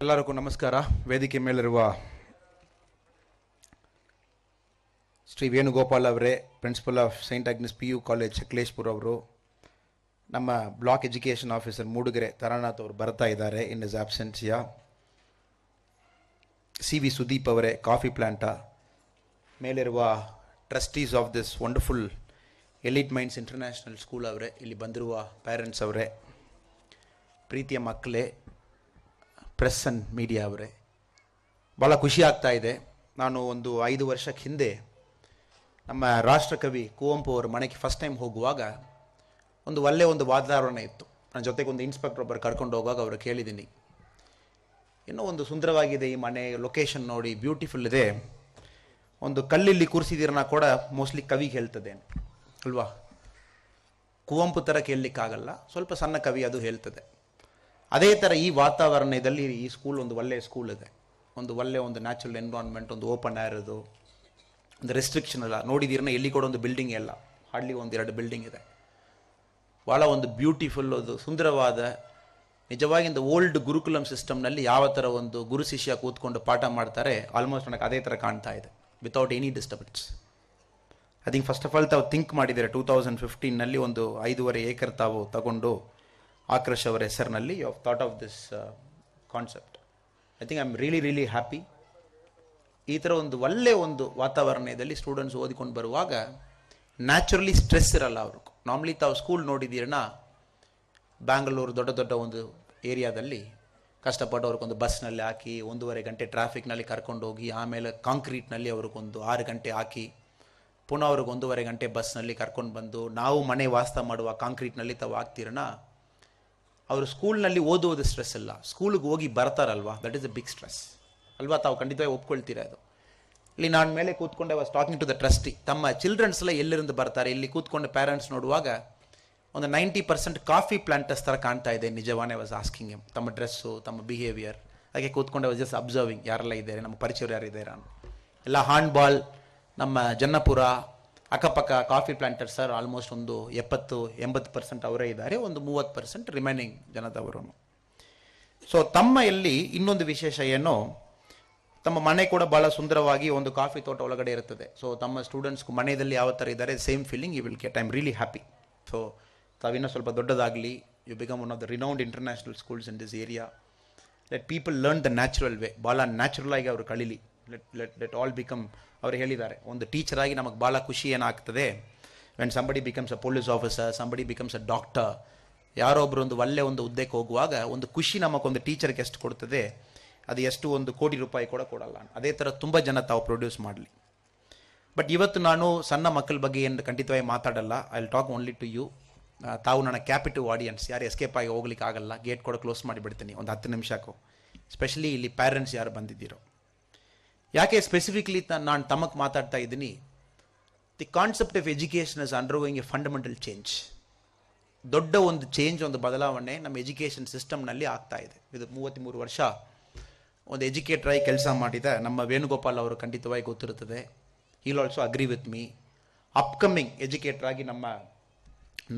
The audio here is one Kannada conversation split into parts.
ಎಲ್ಲರಿಗೂ ನಮಸ್ಕಾರ. ವೇದಿಕೆ ಮೇಲಿರುವ ಶ್ರೀ ವೇಣುಗೋಪಾಲ್ ಅವರೇ, principal of saint Agnes PU college Sakleshpur ಅವರು, ನಮ್ಮ block education officer Mudigere Taranath ಅವರು ಬರ್ತಾ ಇದ್ದಾರೆ in is absentia. CV Sudeep ಅವರೇ, ಕಾಫಿ ಪ್ಲಾಂಟ ಮೇಲಿರುವ trustees of this wonderful elite minds international school ಅವರೇ, ಇಲ್ಲಿ ಬಂದಿರುವ ಪೇರೆಂಟ್ಸ್ ಅವರೇ, ಪ್ರೀತಿಯ ಮಕ್ಕಳೇ, ಪ್ರೆಸ್ ಆ್ಯಂಡ್ ಮೀಡಿಯಾ ಅವರೇ, ಭಾಳ ಖುಷಿ ಆಗ್ತಾ ಇದೆ. ನಾನು ಒಂದು 5 ವರ್ಷಕ್ಕೆ ಹಿಂದೆ ನಮ್ಮ ರಾಷ್ಟ್ರಕವಿ ಕುವೆಂಪು ಅವರ ಮನೆಗೆ ಫಸ್ಟ್ ಟೈಮ್ ಹೋಗುವಾಗ ಒಂದು ಒಳ್ಳೆಯ ವಾತಾವರಣ ಇತ್ತು. ನನ್ನ ಜೊತೆಗೆ ಒಂದು ಇನ್ಸ್ಪೆಕ್ಟರ್ ಒಬ್ಬರು ಕರ್ಕೊಂಡು ಹೋಗುವಾಗ ಅವರು ಕೇಳಿದ್ದೀನಿ, ಇನ್ನೂ ಒಂದು ಸುಂದರವಾಗಿದೆ ಈ ಮನೆ, ಲೊಕೇಶನ್ ನೋಡಿ ಬ್ಯೂಟಿಫುಲ್ ಇದೆ, ಒಂದು ಕಲ್ಲಿಲ್ಲಿ ಕೂರಿಸಿದ್ದೀರನ್ನ ಕೂಡ ಮೋಸ್ಟ್ಲಿ ಕವಿಗೆ ಹೇಳ್ತದೆ ಅಲ್ವಾ, ಕುವೆಂಪು ಥರ ಕೇಳಲಿಕ್ಕಾಗಲ್ಲ, ಸ್ವಲ್ಪ ಸಣ್ಣ ಕವಿ ಅದು ಹೇಳ್ತದೆ. ಅದೇ ಥರ ಈ ವಾತಾವರಣದಲ್ಲಿ ಈ ಸ್ಕೂಲ್ ಒಂದು ಒಳ್ಳೆಯ ಸ್ಕೂಲ್ ಇದೆ, ಒಂದು ನ್ಯಾಚುರಲ್ ಎನ್ವಿರಾನ್ಮೆಂಟ್, ಒಂದು ಓಪನ್ ಏರ್, ಅದು ಒಂದು ರೆಸ್ಟ್ರಿಕ್ಷನ್ ಅಲ್ಲ. ನೋಡಿದ್ದೀರನ್ನ ಎಲ್ಲಿ ಕೂಡ ಒಂದು ಬಿಲ್ಡಿಂಗ್ ಇಲ್ಲ, ಹಾರ್ಡ್ಲಿ 1-2 ಬಿಲ್ಡಿಂಗ್ ಇದೆ. ಭಾಳ ಒಂದು ಬ್ಯೂಟಿಫುಲ್, ಒಂದು ಸುಂದರವಾದ, ನಿಜವಾಗಿ ಒಂದು ಓಲ್ಡ್ ಗುರುಕುಲಂ ಸಿಸ್ಟಮ್ನಲ್ಲಿ ಯಾವ ಥರ ಒಂದು ಗುರು ಶಿಷ್ಯ ಕೂತ್ಕೊಂಡು ಪಾಠ ಮಾಡ್ತಾರೆ, ಆಲ್ಮೋಸ್ಟ್ ನನಗೆ ಅದೇ ಥರ ಕಾಣ್ತಾ ಇದೆ, without any disturbance. I think first of all ತಾವು ಥಿಂಕ್ ಮಾಡಿದ್ದಾರೆ 2015ನಲ್ಲಿ ಒಂದು 5.5 ಏಕರ್ ತಾವು ತಗೊಂಡು ಆಕರ್ಷ್ ಅವರ ಹೆಸರಿನಲ್ಲಿ you have thought of this concept. I think I am really happy. ಈ ಥರ ಒಂದು ಒಳ್ಳೆಯ ವಾತಾವರಣದಲ್ಲಿ ಸ್ಟೂಡೆಂಟ್ಸ್ ಓದಿಕೊಂಡು ಬರುವಾಗ ನ್ಯಾಚುರಲಿ ಸ್ಟ್ರೆಸ್ ಇರಲ್ಲ ಅವ್ರಿಗೆ. ನಾರ್ಮಲಿ ತಾವು ಸ್ಕೂಲ್ ನೋಡಿದ್ದೀರನ್ನ ಬ್ಯಾಂಗ್ಳೂರು ದೊಡ್ಡ ಒಂದು ಏರಿಯಾದಲ್ಲಿ ಕಷ್ಟಪಟ್ಟು ಅವ್ರಿಗೊಂದು ಬಸ್ನಲ್ಲಿ ಹಾಕಿ 1.5 ಗಂಟೆ ಟ್ರಾಫಿಕ್ನಲ್ಲಿ ಕರ್ಕೊಂಡು ಹೋಗಿ, ಆಮೇಲೆ ಕಾಂಕ್ರೀಟ್ನಲ್ಲಿ ಅವ್ರಿಗೊಂದು 6 ಗಂಟೆ ಹಾಕಿ, ಪುನಃ ಅವ್ರಿಗೆ 1.5 ಗಂಟೆ ಬಸ್ನಲ್ಲಿ ಕರ್ಕೊಂಡು ಬಂದು ನಾವು ಮನೆ ವಾಸ ಮಾಡುವ ಕಾಂಕ್ರೀಟ್ನಲ್ಲಿ ತಾವು ಹಾಕ್ತೀರನ್ನ, ಅವರು ಸ್ಕೂಲ್ನಲ್ಲಿ ಓದುವುದು ಸ್ಟ್ರೆಸ್ ಇಲ್ಲ, ಸ್ಕೂಲಿಗೆ ಹೋಗಿ ಬರ್ತಾರಲ್ವಾ, that is a big stress ಅಲ್ವಾ. ತಾವು ಖಂಡಿತವಾಗಿ ಒಪ್ಕೊಳ್ತೀರಾ ಅದು. ಇಲ್ಲಿ ನಾನು ಮೇಲೆ ಕೂತ್ಕೊಂಡೆ was talking to the trustee, ತಮ್ಮ ಚಿಲ್ಡ್ರನ್ಸ್ ಎಲ್ಲ ಎಲ್ಲಿருந்து ಬರ್ತಾರೆ, ಇಲ್ಲಿ ಕೂತ್ಕೊಂಡು ಪೇರೆಂಟ್ಸ್ ನೋಡುವಾಗ ಒಂದು 90% ಕಾಫಿ ಪ್ಲಾಂಟರ್ಸ್ ಥರ ಕಾಣ್ತಾ ಇದೆ. ನಿಜವಾನೇ ವಾಸ್ ಆಸ್ಕಿಂಗ್ ಎಮ್, ತಮ್ಮ ಡ್ರೆಸ್ಸು, ತಮ್ಮ ಬಿಹೇವಿಯರ್, ಹಾಗೆ ಕೂತ್ಕೊಂಡೆ ವಾಸ್ ಜಸ್ಟ್ ಅಬ್ಸರ್ವಿಂಗ್ ಯಾರೆಲ್ಲ ಇದ್ದಾರೆ, ನಮ್ಮ ಪರಿಚಯ ಯಾರಿದ್ದಾರೆ, ಎಲ್ಲ ಹ್ಯಾಂಡ್ಬಾಲ್, ನಮ್ಮ ಜನ್ನಪುರ ಅಕ್ಕಪಕ್ಕ ಕಾಫಿ ಪ್ಲಾಂಟರ್ಸ್ ಸರ್ ಆಲ್ಮೋಸ್ಟ್ ಒಂದು 70-80% ಅವರೇ ಇದ್ದಾರೆ, ಒಂದು 30% ರಿಮೈನಿಂಗ್ ಜನದವರು. ಸೊ ತಮ್ಮ ಇಲ್ಲಿ ಇನ್ನೊಂದು ವಿಶೇಷ ಏನು, ತಮ್ಮ ಮನೆ ಕೂಡ ಭಾಳ ಸುಂದರವಾಗಿ ಒಂದು ಕಾಫಿ ತೋಟ ಒಳಗಡೆ ಇರುತ್ತದೆ. ಸೊ ತಮ್ಮ ಸ್ಟೂಡೆಂಟ್ಸ್ಗೂ ಮನೆಯಲ್ಲಿ ಯಾವ ಥರ ಇದ್ದಾರೆ same feeling you will get. I am really happy. So ತಾವಿನ್ನೂ ಸ್ವಲ್ಪ ದೊಡ್ಡದಾಗಲಿ, you become one of the renowned international schools in this area. Let people learn the natural way, ಭಾಳ ನ್ಯಾಚುರಲ್ ಆಗಿ ಅವರು ಕಳೀಲಿ. ಲೆಟ್ ಆಲ್ ಬಿಕಮ್, ಅವರು ಹೇಳಿದ್ದಾರೆ, ಒಂದು ಟೀಚರ್ ಆಗಿ ನಮಗೆ ಭಾಳ ಖುಷಿ ಏನಾಗ್ತದೆ, when somebody becomes a police officer, somebody becomes a doctor, ಯಾರೋ ಒಬ್ಬರು ಒಂದು ಒಳ್ಳೆ ಒಂದು ಹುದ್ದೆಗೆ ಹೋಗುವಾಗ ಒಂದು ಖುಷಿ ನಮಗೊಂದು ಟೀಚರ್ಗೆ ಎಷ್ಟು ಕೊಡ್ತದೆ, ಅದು ಎಷ್ಟು ಒಂದು ₹1 ಕೋಟಿ ಕೂಡ ಕೊಡಲ್ಲ. ಅದೇ ಥರ ತುಂಬ ಜನ ತಾವು ಪ್ರೊಡ್ಯೂಸ್ ಮಾಡಲಿ. ಬಟ್ ಇವತ್ತು ನಾನು ಸಣ್ಣ ಮಕ್ಕಳ ಬಗ್ಗೆ ಏನು ಖಂಡಿತವಾಗಿ ಮಾತಾಡಲ್ಲ. I will talk only to you. ತಾವು ನನ್ನ ಕ್ಯಾಪಿಟಿವ್ ಆಡಿಯನ್ಸ್, ಯಾರು ಎಸ್ಕೇಪ್ ಆಗಿ ಹೋಗ್ಲಿಕ್ಕೆ ಆಗಲ್ಲ, ಗೇಟ್ ಕೂಡ ಕ್ಲೋಸ್ ಮಾಡಿಬಿಡ್ತೀನಿ ಒಂದು 10 ನಿಮಿಷಕ್ಕೂ. ಸ್ಪೆಷಲಿ ಇಲ್ಲಿ ಪೇರೆಂಟ್ಸ್ ಯಾರು ಬಂದಿದ್ದೀರೋ, ಯಾಕೆ ಸ್ಪೆಸಿಫಿಕ್ಲಿ ನಾನು ತಮಗೆ ಮಾತಾಡ್ತಾ ಇದ್ದೀನಿ, the concept of education is undergoing A fundamental change. ದೊಡ್ಡ ಒಂದು ಚೇಂಜ್, ಒಂದು ಬದಲಾವಣೆ ನಮ್ಮ ಎಜುಕೇಷನ್ ಸಿಸ್ಟಮ್ನಲ್ಲಿ ಆಗ್ತಾ ಇದೆ. ಇದು 33 ವರ್ಷ ಒಂದು ಎಜುಕೇಟರ್ ಆಗಿ ಕೆಲಸ ಮಾಡಿದ ನಮ್ಮ ವೇಣುಗೋಪಾಲ್ ಅವರು ಖಂಡಿತವಾಗಿ ಗೊತ್ತಿರುತ್ತದೆ. He'll also agree with me. Upcoming educator ಆಗಿ ನಮ್ಮ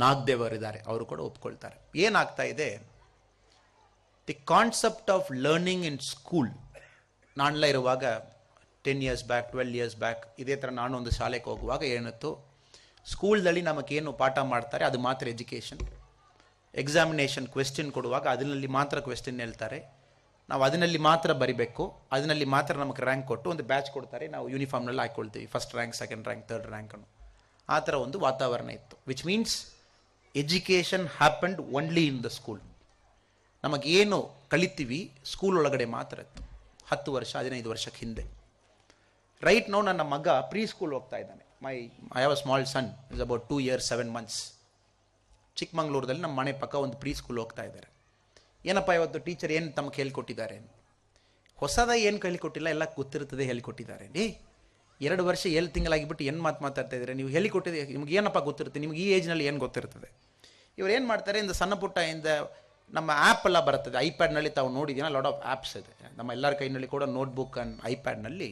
ನಾಗದೇವ್ ಅವರಿದ್ದಾರೆ, ಅವರು ಕೂಡ ಒಪ್ಕೊಳ್ತಾರೆ. ಏನಾಗ್ತಾ ಇದೆ, the concept of learning in school, ನಾನೆಲ್ಲ ಇರುವಾಗ 10 years ಬ್ಯಾಕ್, 12 years ಬ್ಯಾಕ್, ಇದೇ ಥರ ನಾನು ಒಂದು ಶಾಲೆಗೆ ಹೋಗುವಾಗ ಏನಿತ್ತು, ಸ್ಕೂಲ್ದಲ್ಲಿ ನಮಗೇನು ಪಾಠ ಮಾಡ್ತಾರೆ ಅದು ಮಾತ್ರ ಎಜುಕೇಷನ್. ಎಕ್ಸಾಮಿನೇಷನ್ ಕ್ವೆಶ್ಚನ್ ಕೊಡುವಾಗ ಅದರಲ್ಲಿ ಮಾತ್ರ ಕ್ವೆಶ್ಚನ್ ಹೇಳ್ತಾರೆ, ನಾವು ಅದರಲ್ಲಿ ಮಾತ್ರ ಬರಿಬೇಕು, ಅದರಲ್ಲಿ ಮಾತ್ರ ನಮಗೆ ರ್ಯಾಂಕ್ ಕೊಟ್ಟು ಒಂದು ಬ್ಯಾಚ್ ಕೊಡ್ತಾರೆ, ನಾವು ಯೂನಿಫಾರ್ಮ್ನಲ್ಲಿ ಹಾಕ್ಕೊಳ್ತೀವಿ, first rank, second rank, third rank ಅನ್ನೋ ಆ ಥರ ಒಂದು ವಾತಾವರಣ ಇತ್ತು. Which means education happened only in the school. ನಮಗೇನು ಕಲಿತೀವಿ ಸ್ಕೂಲ್ ಒಳಗಡೆ ಮಾತ್ರ ಇತ್ತು. 10 ವರ್ಷ 15 ವರ್ಷಕ್ಕೆ ಹಿಂದೆ. ರೈಟ್ ನೌ ನನ್ನ ಮಗ ಪ್ರೀ ಸ್ಕೂಲ್ ಹೋಗ್ತಾ ಇದ್ದಾನೆ. I have a small son, is about 2 years 7 months. ಚಿಕ್ಕಮಂಗ್ಳೂರದಲ್ಲಿ ನಮ್ಮ ಮನೆ ಪಕ್ಕ ಒಂದು ಪ್ರೀ ಸ್ಕೂಲ್ ಹೋಗ್ತಾ ಇದ್ದಾರೆ. ಏನಪ್ಪ ಇವತ್ತು ಟೀಚರ್ ಏನು ತಮಗೆ ಹೇಳಿಕೊಟ್ಟಿದ್ದಾರೆ, ಹೊಸದಾಗಿ ಏನು ಹೇಳಿಕೊಟ್ಟಿಲ್ಲ, ಎಲ್ಲ ಗೊತ್ತಿರ್ತದೆ ಹೇಳಿಕೊಟ್ಟಿದ್ದಾರೆ. 2 ವರ್ಷ 7 ತಿಂಗಳಾಗಿಬಿಟ್ಟು ಏನು ಮಾತಾಡ್ತಾ ಇದ್ದಾರೆ, ನೀವು ಹೇಳಿಕೊಟ್ಟಿದೆ, ನಿಮ್ಗೆ ಏನಪ್ಪ ಗೊತ್ತಿರುತ್ತೆ, ನಿಮ್ಗೆ ಈ ಏಜ್ನಲ್ಲಿ ಏನು ಗೊತ್ತಿರ್ತದೆ. ಇವ್ರು ಏನು ಮಾಡ್ತಾರೆ, ಇಂದ ಸಣ್ಣ ಪುಟ್ಟ ನಮ್ಮ ಆ್ಯಪ್ ಎಲ್ಲ ಬರ್ತದೆ ಐಪ್ಯಾಡ್ನಲ್ಲಿ, ತಾವು ನೋಡಿದ್ದೀನ, ಲಾಟ್ ಆಫ್ ಆ್ಯಪ್ಸ್ ಇದೆ ನಮ್ಮ ಎಲ್ಲರ ಕೈನಲ್ಲಿ ಕೂಡ, ನೋಟ್ಬುಕ್ ಆ್ಯಂಡ್ ಐಪ್ಯಾಡ್ನಲ್ಲಿ.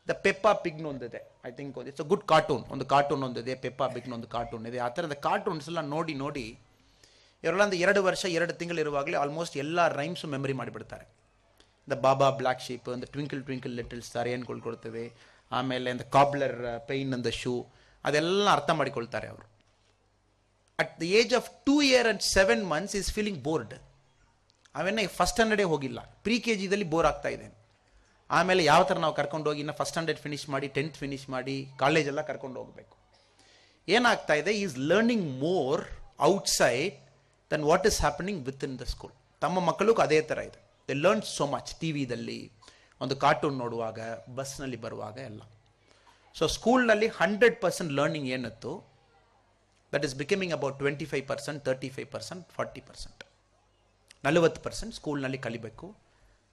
ದ ಪೆಪ್ಪಾ ಪಿಗ್ನ ಒಂದಿದೆ, I think it's a good cartoon, ಒಂದು ಕಾರ್ಟೂನ್ ಒಂದಿದೆ, ಪೆಪ್ಪಾ ಪಿಗ್ನ ಒಂದು ಕಾರ್ಟೂನ್ ಇದೆ. ಆ ಥರದ ಕಾರ್ಟೂನ್ಸ್ ಎಲ್ಲ ನೋಡಿ ಇವರೆಲ್ಲ ಒಂದು 2 ವರ್ಷ 2 ತಿಂಗಳಿರುವಾಗಲೇ ಆಲ್ಮೋಸ್ಟ್ ಎಲ್ಲ ರೈಮ್ಸು ಮೆಮರಿ ಮಾಡಿಬಿಡ್ತಾರೆ. The baa baa black sheep, the twinkle twinkle little star ಏನು ಕೊಡ್ತೇವೆ, ಆಮೇಲೆ ದ ಕಾಬ್ಲರ್ ಪೈನ್ ಅಂದ ಶೂ, ಅದೆಲ್ಲ ಅರ್ಥ ಮಾಡಿಕೊಳ್ತಾರೆ ಅವರು. At the age of 2 years and 7 months is feeling bored. ಅವೇನ ಫಸ್ಟ್ ಸ್ಟ್ಯಾಂಡರ್ಡೇ ಹೋಗಿಲ್ಲ, ಪ್ರಿ KGದಲ್ಲಿ ಬೋರ್ ಆಗ್ತಾ ಇದೆ. ಆಮೇಲೆ ಯಾವ ಥರ ನಾವು ಕರ್ಕೊಂಡು ಹೋಗಿ ಇನ್ನು ಫಸ್ಟ್ ಸ್ಟ್ಯಾಂಡರ್ಡ್ ಫಿನಿಷ್ ಮಾಡಿ 10th ಫಿನಿಷ್ ಮಾಡಿ ಕಾಲೇಜೆಲ್ಲ ಕರ್ಕೊಂಡು ಹೋಗಬೇಕು. ಏನಾಗ್ತಾ ಇದೆ, is learning more outside then what is happening with in the school. ತಮ್ಮ ಮಕ್ಕಳಿಗೂ ಅದೇ ಥರ ಇದೆ. ದೆ ಲರ್ನ್ ಸೋ ಮಚ್, ಟಿ ವಿದಲ್ಲಿ ಒಂದು ಕಾರ್ಟೂನ್ ನೋಡುವಾಗ, ಬಸ್ನಲ್ಲಿ ಬರುವಾಗ ಎಲ್ಲ. ಸೊ ಸ್ಕೂಲ್ನಲ್ಲಿ 100% ಲರ್ನಿಂಗ್ ಏನಿತ್ತು, ದಟ್ ಈಸ್ ಬಿಕಮಿಂಗ್ ಅಬೌಟ್ 25%, 35%, 40%. 40% ಸ್ಕೂಲ್ನಲ್ಲಿ ಕಲಿಬೇಕು,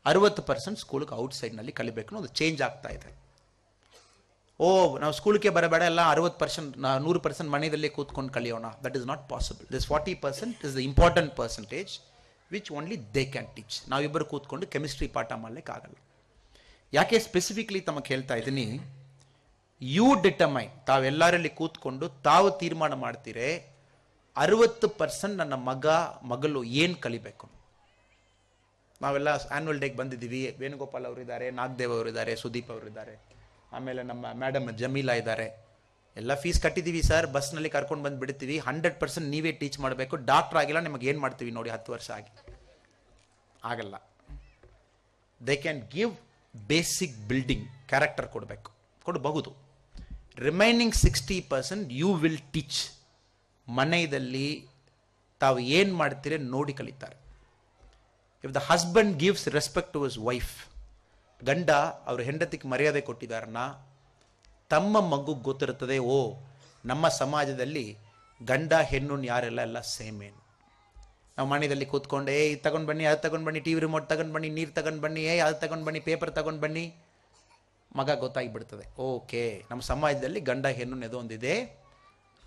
60% ಸ್ಕೂಲ್ಗೆ ಔಟ್ಸೈಡ್ನಲ್ಲಿ ಕಲಿಬೇಕು ಅನ್ನೋದು ಚೇಂಜ್ ಆಗ್ತಾ ಇದೆ. ನಾವು ಸ್ಕೂಲ್ಗೆ ಬರಬೇಡ, ಎಲ್ಲ 60%, 100% ಮನೆಯಲ್ಲೇ ಕೂತ್ಕೊಂಡು ಕಲಿಯೋಣ. That is not possible. This 40% is the important percentage which only they can teach. ನಾವಿಬ್ಬರು ಕೂತ್ಕೊಂಡು ಕೆಮಿಸ್ಟ್ರಿ ಪಾಠ ಮಾಡಲಿಕ್ಕಾಗಲ್ಲ. ಯಾಕೆ ಸ್ಪೆಸಿಫಿಕ್ಲಿ ತಮಗೆ ಹೇಳ್ತಾ ಇದ್ದೀನಿ, ಯು ಡಿಟರ್ಮೈನ್, ತಾವೆಲ್ಲರಲ್ಲಿ ಕೂತ್ಕೊಂಡು ತಾವು ತೀರ್ಮಾನ ಮಾಡ್ತೀರೇ 60% ನನ್ನ ಮಗಳು ಏನು ಕಲಿಬೇಕು. ನಾವೆಲ್ಲ ಆ್ಯನ್ಯುವಲ್ ಡೇಗೆ ಬಂದಿದ್ದೀವಿ, ವೇಣುಗೋಪಾಲ್ ಅವರಿದ್ದಾರೆ, ನಾಗದೇವ್ ಅವರಿದ್ದಾರೆ, ಸುದೀಪ್ ಅವರಿದ್ದಾರೆ, ಆಮೇಲೆ ನಮ್ಮ ಮೇಡಮ್ ಜಮೀಲಾ ಇದ್ದಾರೆ. ಎಲ್ಲ ಫೀಸ್ ಕಟ್ಟಿದ್ದೀವಿ ಸರ್, ಬಸ್ನಲ್ಲಿ ಕರ್ಕೊಂಡು ಬಂದು ಬಿಡ್ತೀವಿ, 100% ನೀವೇ ಟೀಚ್ ಮಾಡಬೇಕು, ಡಾಕ್ಟರ್ ಆಗಿಲ್ಲ, ನಿಮಗೆ ಏನು ಮಾಡ್ತೀವಿ ನೋಡಿ, 10 ವರ್ಷ ಆಗಿ ಆಗಲ್ಲ. They can give basic building, character ಕೊಡಬಹುದು. Remaining 60% you will teach. ಮನೆಯಲ್ಲಿ ತಾವು ಏನು ಮಾಡ್ತೀರಿ ನೋಡಿ ಕಲಿತಾರೆ. If the husband gives respect to his wife, ಗಂಡ ಅವ್ರ ಹೆಂಡತಿಗೆ ಮರ್ಯಾದೆ ಕೊಟ್ಟಿದಾರನ್ನ, ತಮ್ಮ ಮಗು ಗೊತ್ತಿರುತ್ತದೆ, ನಮ್ಮ ಸಮಾಜದಲ್ಲಿ ಗಂಡ ಹೆಣ್ಣು ಯಾರೆಲ್ಲ ಎಲ್ಲ ಸೇಮ್ ಏನು. ನಾವು ಮನೆಯಲ್ಲಿ ಕೂತ್ಕೊಂಡು ಇದು ತಗೊಂಡು ಬನ್ನಿ, ಅದು ತಗೊಂಡು ಬನ್ನಿ, ಟಿವಿ ರಿಮೋಟ್ ತಗೊಂಡು ಬನ್ನಿ, ನೀರು ತಗೊಂಡು ಬನ್ನಿ, ಅದು ತಗೊಂಡು ಬನ್ನಿ, ಪೇಪರ್ ತಗೊಂಡು ಬನ್ನಿ, ಮಗ ಗೊತ್ತಾಗಿಬಿಡ್ತದೆ. ಓಕೆ, ನಮ್ಮ ಸಮಾಜದಲ್ಲಿ ಗಂಡ ಹೆಣ್ಣು ಎದೊಂದಿದೆ,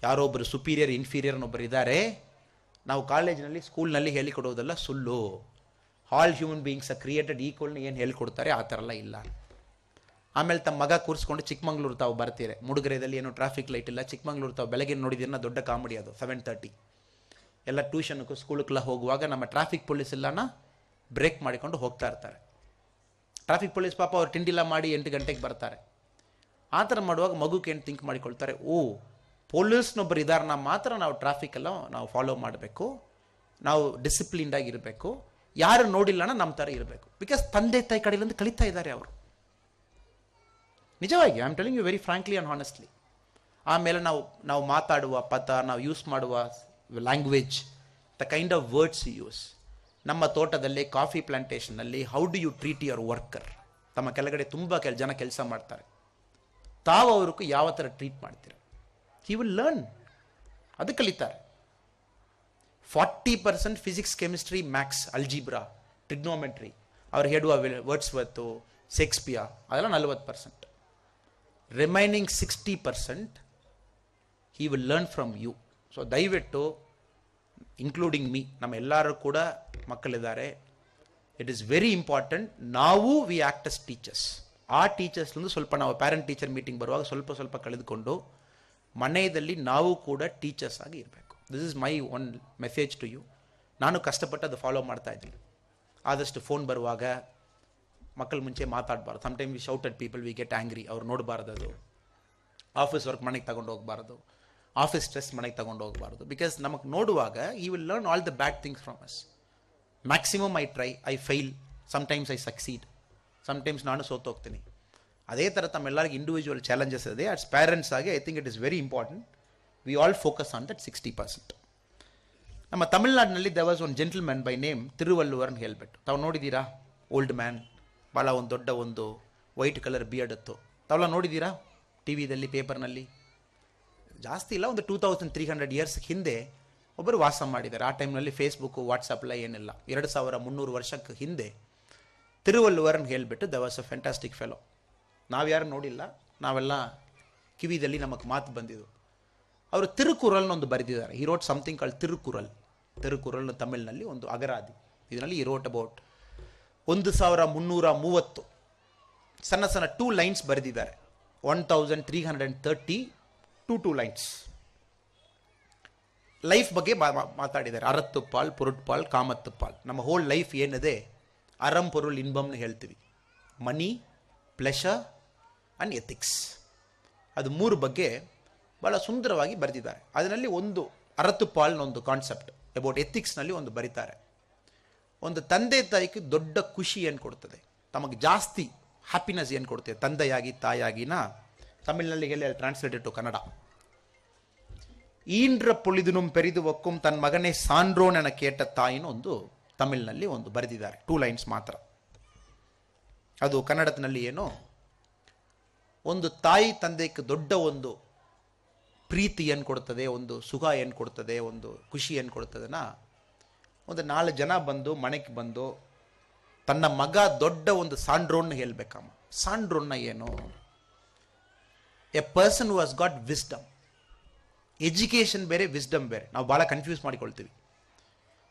ಯಾರೊಬ್ಬರು ಸುಪೀರಿಯರ್ ಇನ್ಫೀರಿಯರ್ ಅನ್ನೊಬ್ಬರು ಇದ್ದಾರೆ. ನಾವು ಕಾಲೇಜಿನಲ್ಲಿ ಸ್ಕೂಲ್ನಲ್ಲಿ ಹೇಳಿಕೊಡೋದೆಲ್ಲ ಸುಳ್ಳು. All human beings are created ಈಕ್ವಲ್ನ ಏನು ಹೇಳ್ಕೊಡ್ತಾರೆ ಆ ಥರ ಎಲ್ಲ ಇಲ್ಲ. ಆಮೇಲೆ ತಮ್ಮ ಮಗ ಕೂರಿಸ್ಕೊಂಡು ಚಿಕ್ಕಮಂಗ್ಳೂರು ತಾವು ಬರ್ತೀರಿ, ಮುಡುಗರೆದಲ್ಲಿ ಏನೋ ಟ್ರಾಫಿಕ್ ಲೈಟ್ ಇಲ್ಲ, ಚಿಕ್ಕಮಂಗ್ಳೂರು ತಾವು ಬೆಳಗ್ಗೆ ನೋಡಿದ್ದೀರ, ದೊಡ್ಡ ಕಾಮಿಡಿ ಅದು. 7:30 ಎಲ್ಲ ಟ್ಯೂಷನ್ಗೂ ಸ್ಕೂಲ್ಗೆಲ್ಲ ಹೋಗುವಾಗ ನಮ್ಮ ಟ್ರಾಫಿಕ್ ಪೊಲೀಸ್ ಎಲ್ಲನ ಬ್ರೇಕ್ ಮಾಡಿಕೊಂಡು ಹೋಗ್ತಾ ಇರ್ತಾರೆ. ಟ್ರಾಫಿಕ್ ಪೊಲೀಸ್ ಪಾಪ ಅವ್ರು ತಿಂಡಿಲ್ಲ ಮಾಡಿ 8 ಗಂಟೆಗೆ ಬರ್ತಾರೆ. ಆ ಥರ ಮಾಡುವಾಗ ಮಗುಗೆ ಏನು ಥಿಂಕ್ ಮಾಡಿಕೊಳ್ತಾರೆ, ಪೊಲೀಸ್ನೊಬ್ಬರು ಇದ್ದಾರನ್ನ ಮಾತ್ರ ನಾವು ಟ್ರಾಫಿಕ್ ಎಲ್ಲ ನಾವು ಫಾಲೋ ಮಾಡಬೇಕು, ನಾವು ಡಿಸಿಪ್ಲಿನ್ಡ್ ಆಗಿರಬೇಕು, ಯಾರು ನೋಡಿಲ್ಲನ ನಮ್ಮ ಥರ ಇರಬೇಕು. ಬಿಕಾಸ್ ತಂದೆ ತಾಯಿ ಕಡೆಯಿಂದ ಕಲಿತಾ ಇದ್ದಾರೆ ಅವರು. ನಿಜವಾಗಿ I am telling you very frankly and honestly. ಆಮೇಲೆ ನಾವು ಮಾತಾಡುವ ಪದ, ನಾವು ಯೂಸ್ ಮಾಡುವ language, the kind of words use. ನಮ್ಮ ತೋಟದಲ್ಲಿ ಕಾಫಿ ಪ್ಲಾಂಟೇಷನ್ನಲ್ಲಿ how do you treat your worker. ತಮ್ಮ ಕೆಳಗಡೆ ತುಂಬ ಜನ ಕೆಲಸ ಮಾಡ್ತಾರೆ, ತಾವು ಅವ್ರಿಗೂ ಯಾವ ಥರ ಟ್ರೀಟ್ ಮಾಡ್ತೀರ, ಹಿ ವಿಲ್ ಲರ್ನ್, ಅದು ಕಲಿತಾರೆ. 40% physics, chemistry, maths, algebra, trigonometry, ಅವ್ರು ಹೇಳುವ ವರ್ಡ್ಸ್ವರ್ತ್, ಶೇಕ್ಸ್ಪಿಯರ್, ಅದೆಲ್ಲ 40%. Remaining 60% he will learn from you. So ದಯವಿಟ್ಟು, ಇನ್ಕ್ಲೂಡಿಂಗ್ ಮೀ, ನಮ್ಮ ಎಲ್ಲರೂ ಕೂಡ ಮಕ್ಕಳಿದ್ದಾರೆ. It is very important. ನಾವು ವಿ ಆ್ಯಕ್ಟ್ ಎಸ್ ಟೀಚರ್ಸ್. ಆ ಟೀಚರ್ಸ್ಲಿಂದ ಸ್ವಲ್ಪ ನಾವು ಪ್ಯಾರೆಂಟ್ ಟೀಚರ್ ಮೀಟಿಂಗ್ ಬರುವಾಗ ಸ್ವಲ್ಪ ಕಳೆದುಕೊಂಡು ಮನೆಯಲ್ಲಿ ನಾವು ಕೂಡ ಟೀಚರ್ಸ್ ಆಗಿ ಇರಬೇಕು. This is my one message to you. ನಾನು ಕಷ್ಟಪಟ್ಟು ಅದು ಫಾಲೋ ಮಾಡ್ತಾ ಇದ್ದೀನಿ. ಆದಷ್ಟು ಫೋನ್ ಬರುವಾಗ ಮಕ್ಕಳ ಮುಂಚೆ ಮಾತಾಡಬಾರ್ದು. Sometime we shout at people, we get angry. ಅವ್ರು ನೋಡಬಾರ್ದು. ಅದು ಆಫೀಸ್ ವರ್ಕ್ ಮನೆಗೆ ತಗೊಂಡು ಹೋಗಬಾರ್ದು, ಆಫೀಸ್ ಸ್ಟ್ರೆಸ್ ಮನೆಗೆ ತಗೊಂಡು ಹೋಗಬಾರ್ದು. ಬಿಕಾಸ್ ನಮಗೆ ನೋಡುವಾಗ ಈ will learn all the bad things from us. Maximum I try, I file, sometimes I succeed, sometimes ನಾನು ಸೋತೋಗ್ತೀನಿ. ಅದೇ ಥರ ತಮ್ಮೆಲ್ಲರಿಗೂ ಇಂಡಿವಿಜುವಲ್ ಚಾಲೆಂಜಸ್ ಇದೆ. ಆಸ್ ಪೇರೆಂಟ್ಸ್ ಆಗಿ I think it is very important we all focus on that 60%. ನಮ್ಮ ತಮಿಳ್ನಾಡಿನಲ್ಲಿ there was one gentleman by name ತಿರುವಲ್ಲುವರ್ನ ಹೇಳ್ಬಿಟ್ಟು, ತಾವು ನೋಡಿದ್ದೀರಾ? ಓಲ್ಡ್ ಮ್ಯಾನ್, ಭಾಳ ಒಂದು ದೊಡ್ಡ ಒಂದು ವೈಟ್ ಕಲರ್ ಬಿಯರ್ಡ್ ಇತ್ತು. ತಾವೆಲ್ಲ ನೋಡಿದ್ದೀರಾ ಟಿ ವಿದಲ್ಲಿ, ಪೇಪರ್ನಲ್ಲಿ? ಜಾಸ್ತಿ ಇಲ್ಲ, ಒಂದು 2300 ಇಯರ್ಸ್ ಹಿಂದೆ ಒಬ್ಬರು ವಾಸ ಮಾಡಿದ್ದಾರೆ. ಆ ಟೈಮ್ನಲ್ಲಿ ಫೇಸ್ಬುಕ್ಕು, ವಾಟ್ಸಪ್ ಎಲ್ಲ ಏನಿಲ್ಲ. 2300 ವರ್ಷಕ್ಕೆ ಹಿಂದೆ ತಿರುವಲ್ಲುವರ್ನ ಹೇಳ್ಬಿಟ್ಟು there was a fantastic fellow. ನಾವ್ಯಾರು ನೋಡಿಲ್ಲ, ನಾವೆಲ್ಲ ಕಿವಿದಲ್ಲಿ ನಮಗೆ ಮಾತು ಬಂದಿದ್ದು. ಅವರು ತಿರುಕುರಲ್ನೊಂದು ಬರೆದಿದ್ದಾರೆ. He wrote something called Thirukkural ತಮಿಳ್ನಲ್ಲಿ ಒಂದು ಅಗರಾದಿ. ಇದರಲ್ಲಿ ಹಿ ರೋಟ್ ಅಬೌಟ್ 1330 ಸಣ್ಣ 2 ಲೈನ್ಸ್ ಬರೆದಿದ್ದಾರೆ. 1330 2 ಲೈನ್ಸ್ ಲೈಫ್ ಬಗ್ಗೆ ಮಾತಾಡಿದ್ದಾರೆ. ಅರತ್ತುಪಾಲ್, ಪುರುಟ್ಪಾಲ್, ಕಾಮತ್ತುಪಾಲ್. ನಮ್ಮ ಹೋಲ್ ಲೈಫ್ ಏನಿದೆ ಅರಂ ಪೊರುಲ್ ಇನ್ಬಮ್ನ ಹೇಳ್ತೀವಿ. ಮನಿ, ಪ್ಲೆಷರ್ ಆ್ಯಂಡ್ ಎಥಿಕ್ಸ್. ಅದು 3 ಬಗ್ಗೆ ಭಾಳ ಸುಂದರವಾಗಿ ಬರೆದಿದ್ದಾರೆ. ಅದರಲ್ಲಿ ಒಂದು ಅರತುಪಾಲ್ನ ಒಂದು ಕಾನ್ಸೆಪ್ಟ್ ಅಬೌಟ್ ಎಥಿಕ್ಸ್ನಲ್ಲಿ ಒಂದು ಬರೀತಾರೆ. ಒಂದು ತಂದೆ ತಾಯಿಗೆ ದೊಡ್ಡ ಖುಷಿ ಏನು ಕೊಡ್ತದೆ, ತಮಗೆ ಜಾಸ್ತಿ ಹ್ಯಾಪಿನೆಸ್ ಏನು ಕೊಡ್ತದೆ ತಂದೆಯಾಗಿ ತಾಯಿಯಾಗಿನ ತಮಿಳಿನಲ್ಲಿ ಹೇಳಿ ಟ್ರಾನ್ಸ್ಲೇಟೆಡ್ ಟು ಕನ್ನಡ. ಈಂಡ್ರ ಪೊಳಿದುನುಂ ಪೆರಿದು ಒಕ್ಕುಂ ತನ್ನ ಮಗನೇ ಸಾಂಡ್ರೋನನ ಕೇಟ ತಾಯಿನ ಒಂದು ತಮಿಳಿನಲ್ಲಿ ಒಂದು ಬರೆದಿದ್ದಾರೆ. 2 ಲೈನ್ಸ್ ಮಾತ್ರ. ಅದು ಕನ್ನಡದಲ್ಲಿ ಏನೋ, ಒಂದು ತಾಯಿ ತಂದೆಗೆ ದೊಡ್ಡ ಒಂದು ಪ್ರೀತಿ ಏನು ಕೊಡ್ತದೆ, ಒಂದು ಸುಖ ಏನು ಕೊಡ್ತದೆ, ಒಂದು ಖುಷಿ ಏನು ಕೊಡ್ತದನ ಒಂದು 4 ಜನ ಬಂದು ಮನೆಗೆ ಬಂದು ತನ್ನ ಮಗ ದೊಡ್ಡ ಒಂದು ಸಾಂಡ್ರೋನ್ ಹೇಳ್ಬೇಕಮ್ಮ. ಸಾಂಡ್ರೋನ್ನ ಏನು? A person who has got wisdom. Education ಬೇರೆ, ವಿಸ್ಡಮ್ ಬೇರೆ. ನಾವು ಭಾಳ ಕನ್ಫ್ಯೂಸ್ ಮಾಡಿಕೊಳ್ತೀವಿ.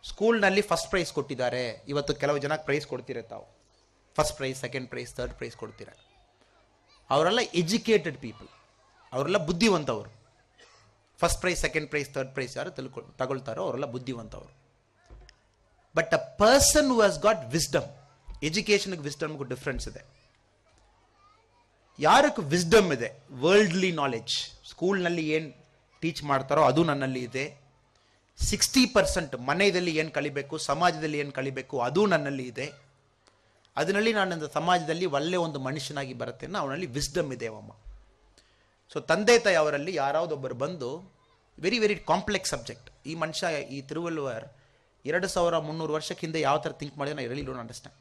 ಸ್ಕೂಲ್ನಲ್ಲಿ ಫಸ್ಟ್ ಪ್ರೈಸ್ ಕೊಟ್ಟಿದ್ದಾರೆ, ಇವತ್ತು ಕೆಲವು ಜನಕ್ಕೆ ಪ್ರೈಸ್ ಕೊಡ್ತೀರ ತಾವು. First prize, second prize, third prize ಕೊಡ್ತೀರ. ಅವರೆಲ್ಲ ಎಜುಕೇಟೆಡ್ ಪೀಪಲ್, ಅವರೆಲ್ಲ ಬುದ್ಧಿವಂತವರು. First prize, second prize, third prize ಯಾರು ತಗೊಳ್ತಾರೋ ಅವರೆಲ್ಲ ಬುದ್ಧಿವಂತವರು. But a person who has got wisdom, ಎಜುಕೇಷನ್ಗೆ ವಿಸ್ಡಮ್ಗೂ ಡಿಫ್ರೆನ್ಸ್ ಇದೆ. ಯಾರಕ್ಕೆ ವಿಸ್ಡಮ್ ಇದೆ, ವರ್ಲ್ಡ್ಲಿ ನಾಲೆಡ್ಜ್, ಸ್ಕೂಲ್ನಲ್ಲಿ ಏನು ಟೀಚ್ ಮಾಡ್ತಾರೋ ಅದು ನನ್ನಲ್ಲಿ ಇದೆ. 60% ಮನೆಯಲ್ಲಿ ಏನು ಕಲಿಬೇಕು, ಸಮಾಜದಲ್ಲಿ ಏನು ಕಲಿಬೇಕು ಅದು ನನ್ನಲ್ಲಿ ಇದೆ. ಅದರಲ್ಲಿ ನಾನು ಸಮಾಜದಲ್ಲಿ ಒಳ್ಳೆ ಒಂದು ಮನುಷ್ಯನಾಗಿ ಬರುತ್ತೆ, ಅವನಲ್ಲಿ ವಿಸ್ಡಮ್ ಇದೆ ಅಮ್ಮ. ಸೊ ತಂದೆ ತಾಯಿ ಅವರಲ್ಲಿ ಯಾರಾವುದೊಬ್ಬರು ಬಂದು, ವೆರಿ ವೆರಿ ಕಾಂಪ್ಲೆಕ್ಸ್ ಸಬ್ಜೆಕ್ಟ್. ಈ ಮನುಷ್ಯ, ಈ ತಿರುವಲ್ಲುವರ್ 2300 ವರ್ಷಕ್ಕೆ ಹಿಂದೆ ಯಾವ ಥರ ಥಿಂಕ್ ಮಾಡಿದ್ರೆ ನಾನು ರಿಯಲಿ ಡೋಂಟ್ ಅಂಡರ್ಸ್ಟ್ಯಾಂಡ್.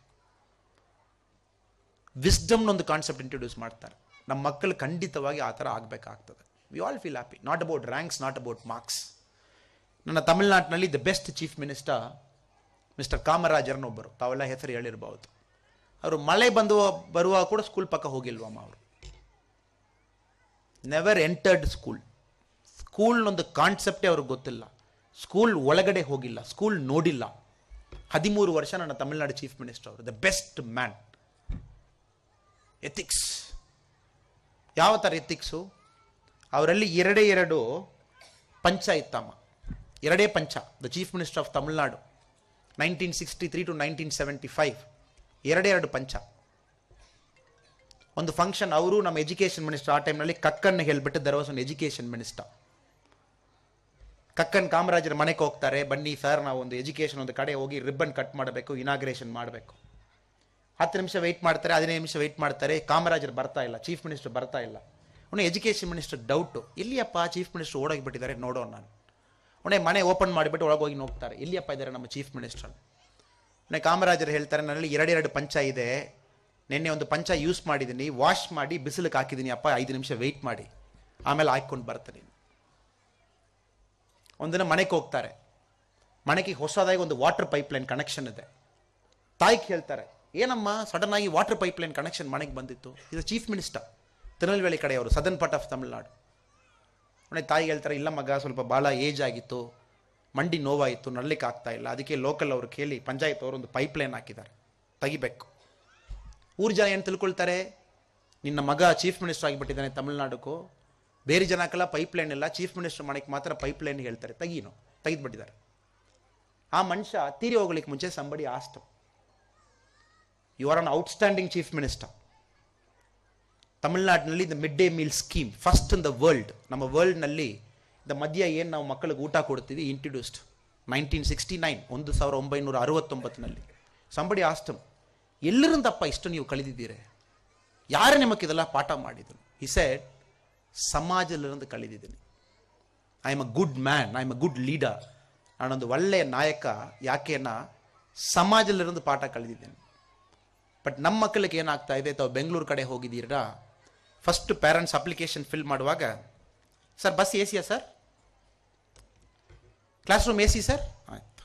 ವಿಸ್ಡಮ್ನ ಒಂದು ಕಾನ್ಸೆಪ್ಟ್ ಇಂಟ್ರೊಡ್ಯೂಸ್ ಮಾಡ್ತಾರೆ. ನಮ್ಮ ಮಕ್ಕಳು ಖಂಡಿತವಾಗಿ ಆ ಥರ ಆಗಬೇಕಾಗ್ತದೆ. We all feel happy, not about ranks, not about marks. ನನ್ನ ತಮಿಳ್ನಾಡಿನಲ್ಲಿ the best chief minister mister ಕಾಮರಾಜರ್ನೊಬ್ಬರು, ತಾವೆಲ್ಲ ಹೆಸರು ಹೇಳಿರ್ಬೋದು. ಅವರು ಮಳೆ ಬರುವಾಗ ಕೂಡ ಸ್ಕೂಲ್ ಪಕ್ಕ ಹೋಗಿಲ್ವಮ್ಮ. ಅವರು ನೆವರ್ ಎಂಟರ್ಡ್ ಸ್ಕೂಲ್. ಸ್ಕೂಲ್ನೊಂದು ಕಾನ್ಸೆಪ್ಟೇ ಅವ್ರಿಗೆ ಗೊತ್ತಿಲ್ಲ. ಸ್ಕೂಲ್ ಒಳಗಡೆ ಹೋಗಿಲ್ಲ, ಸ್ಕೂಲ್ ನೋಡಿಲ್ಲ. 13 ವರ್ಷ ನನ್ನ ತಮಿಳ್ನಾಡು ಚೀಫ್ ಮಿನಿಸ್ಟರ್ ಅವರು. The best man. ಎಥಿಕ್ಸ್ ಯಾವ ಥರ ಎಥಿಕ್ಸು? ಅವರಲ್ಲಿ 2 ಪಂಚ ಇತ್ತಮ್ಮ. 2 ಪಂಚ. The chief minister of Tamil Nadu 1963 to 1975. 2 ಪಂಚ. ಒಂದು ಫಂಕ್ಷನ್, ಅವರು ನಮ್ಮ ಎಜುಕೇಷನ್ ಮಿನಿಸ್ಟರ್ ಆ ಟೈಮ್ನಲ್ಲಿ ಕಕ್ಕನ್ನು ಹೇಳ್ಬಿಟ್ಟು there was one education minister. Kakkan ಕಾಮರಾಜರ ಮನೆಗೆ ಹೋಗ್ತಾರೆ, ಬನ್ನಿ ಸರ್ ನಾವು ಒಂದು ಎಜುಕೇಷನ್ ಒಂದು ಕಡೆ ಹೋಗಿ ರಿಬ್ಬನ್ ಕಟ್ ಮಾಡಬೇಕು, ಇನಾಗ್ರೇಷನ್ ಮಾಡಬೇಕು. 10 ನಿಮಿಷ ವೆಯ್ಟ್ ಮಾಡ್ತಾರೆ, 15 ನಿಮಿಷ ವೆಯ್ಟ್ ಮಾಡ್ತಾರೆ, ಕಾಮರಾಜರು ಬರ್ತಾ ಇಲ್ಲ, ಚೀಫ್ ಮಿನಿಸ್ಟರ್ ಬರ್ತಾ ಇಲ್ಲ. ಅವನು ಎಜುಕೇಷನ್ ಮಿನಿಸ್ಟರ್ ಡೌಟು, ಎಲ್ಲಿಯಪ್ಪ ಚೀಫ್ ಮಿನಿಸ್ಟರ್ ಓಡೋಗಿಬಿಟ್ಟಿದ್ದಾರೆ ನೋಡೋಣ. ನಾನು ಅವನೇ ಮನೆ ಓಪನ್ ಮಾಡಿಬಿಟ್ಟು ಒಳಗೋಗಿ ನೋಡ್ತಾರೆ, ಎಲ್ಲಿಯಪ್ಪ ಇದ್ದಾರೆ ನಮ್ಮ ಚೀಫ್ ಮಿನಿಸ್ಟರ್. ಅವನೇ ಕಾಮರಾಜರು ಹೇಳ್ತಾರೆ, ನನ್ನಲ್ಲಿ 2 ಪಂಚ ಇದೆ, ನಿನ್ನೆ ಒಂದು ಪಂಚ ಯೂಸ್ ಮಾಡಿದ್ದೀನಿ, ವಾಶ್ ಮಾಡಿ ಬಿಸಿಲಿಗೆ ಹಾಕಿದ್ದೀನಿ ಅಪ್ಪ, 5 ನಿಮಿಷ ವೆಯ್ಟ್ ಮಾಡಿ, ಆಮೇಲೆ ಹಾಕ್ಕೊಂಡು ಬರ್ತೀನಿ. ಒಂದಿನ ಮನೆಗೆ ಹೋಗ್ತಾರೆ, ಮನೆಗೆ ಹೊಸದಾಗಿ ಒಂದು ವಾಟರ್ ಪೈಪ್ಲೈನ್ ಕನೆಕ್ಷನ್ ಇದೆ. ತಾಯಿಗೆ ಹೇಳ್ತಾರೆ, ಏನಮ್ಮ ಸಡನ್ ಆಗಿ ವಾಟರ್ ಪೈಪ್ಲೈನ್ ಕನೆಕ್ಷನ್ ಮನೆಗೆ ಬಂದಿತ್ತು? ಇದು ಚೀಫ್ ಮಿನಿಸ್ಟರ್, ತಿರುನೆಲ್ವೇಲಿ ಕಡೆ ಅವರು, ಸದರ್ನ್ ಪಾರ್ಟ್ ಆಫ್ ತಮಿಳ್ನಾಡು. ಅವನೇ ತಾಯಿಗೆ ಹೇಳ್ತಾರೆ, ಇಲ್ಲ ಮಗ ಸ್ವಲ್ಪ ಭಾಳ ಏಜ್ ಆಗಿತ್ತು, ಮಂಡಿ ನೋವಾಯಿತು, ನಡ್ಲಿಕ್ಕೆ ಆಗ್ತಾ ಇಲ್ಲ, ಅದಕ್ಕೆ ಲೋಕಲ್ ಅವರು ಕೇಳಿ ಪಂಚಾಯತ್ ಅವರು ಒಂದು ಪೈಪ್ಲೈನ್ ಹಾಕಿದ್ದಾರೆ, ತೆಗಿಬೇಕು. ಊರು ಜನ ಏನು ತಿಳ್ಕೊಳ್ತಾರೆ, ನಿನ್ನ ಮಗ ಚೀಫ್ ಮಿನಿಸ್ಟರ್ ಆಗಿಬಿಟ್ಟಿದ್ದಾನೆ ತಮಿಳ್ನಾಡಕ್ಕೂ, ಬೇರೆ ಜನಕ್ಕೆಲ್ಲ ಪೈಪ್ಲೈನ್ ಇಲ್ಲ, ಚೀಫ್ ಮಿನಿಸ್ಟರ್ ಮನೆಗೆ ಮಾತ್ರ ಪೈಪ್ಲೈನ್ ಹೇಳ್ತಾರೆ, ತೆಗೆದುಬಿಟ್ಟಿದ್ದಾರೆ. ಆ ಮನುಷ್ಯ ತೀರಿ ಹೋಗ್ಲಿಕ್ಕೆ ಮುಂಚೆ somebody asked, you are an outstanding chief minister. ತಮಿಳ್ನಾಡಿನಲ್ಲಿ the mid day meal scheme first in the world, ನಮ್ಮ ವರ್ಲ್ಡ್ನಲ್ಲಿ ದ ಮಧ್ಯ ಏನು ನಾವು ಮಕ್ಕಳಿಗೆ ಊಟ ಕೊಡ್ತೀವಿ, ಇಂಟ್ರೊಡ್ಯೂಸ್ಡ್ 1969, 1969ನಲ್ಲಿ. ಸಂಬಡಿ ಆಸ್ಟಮ್, ಎಲ್ಲರಿಂದಪ್ಪ ಇಷ್ಟು ನೀವು ಕಲಿದಿದ್ದೀರಿ, ಯಾರು ನಿಮಗೆ ಇದೆಲ್ಲ ಪಾಠ ಮಾಡಿದ್ರು? ಈ ಸೆಡ್, ಸಮಾಜದಲ್ಲಿருந்து ಕಲಿದಿದ್ದೀನಿ. I am a good man, I am a good leader. ನಾನೊಂದು ಒಳ್ಳೆಯ ನಾಯಕ. ಯಾಕೆನಾ ಸಮಾಜದಲ್ಲಿருந்து ಪಾಠ ಕಲಿದಿದ್ದೇನೆ. ಬಟ್ ನಮ್ಮ ಮಕ್ಕಳಿಗೆ ಏನಾಗ್ತಾ ಇದೆ, ತಾವು ಬೆಂಗಳೂರು ಕಡೆ ಹೋಗಿದ್ದೀರಾ, ಫಸ್ಟ್ ಪೇರೆಂಟ್ಸ್ ಅಪ್ಲಿಕೇಶನ್ ಫಿಲ್ ಮಾಡುವಾಗ, sir bus A Siya sir, class room A C sir, ಆಯ್ತು,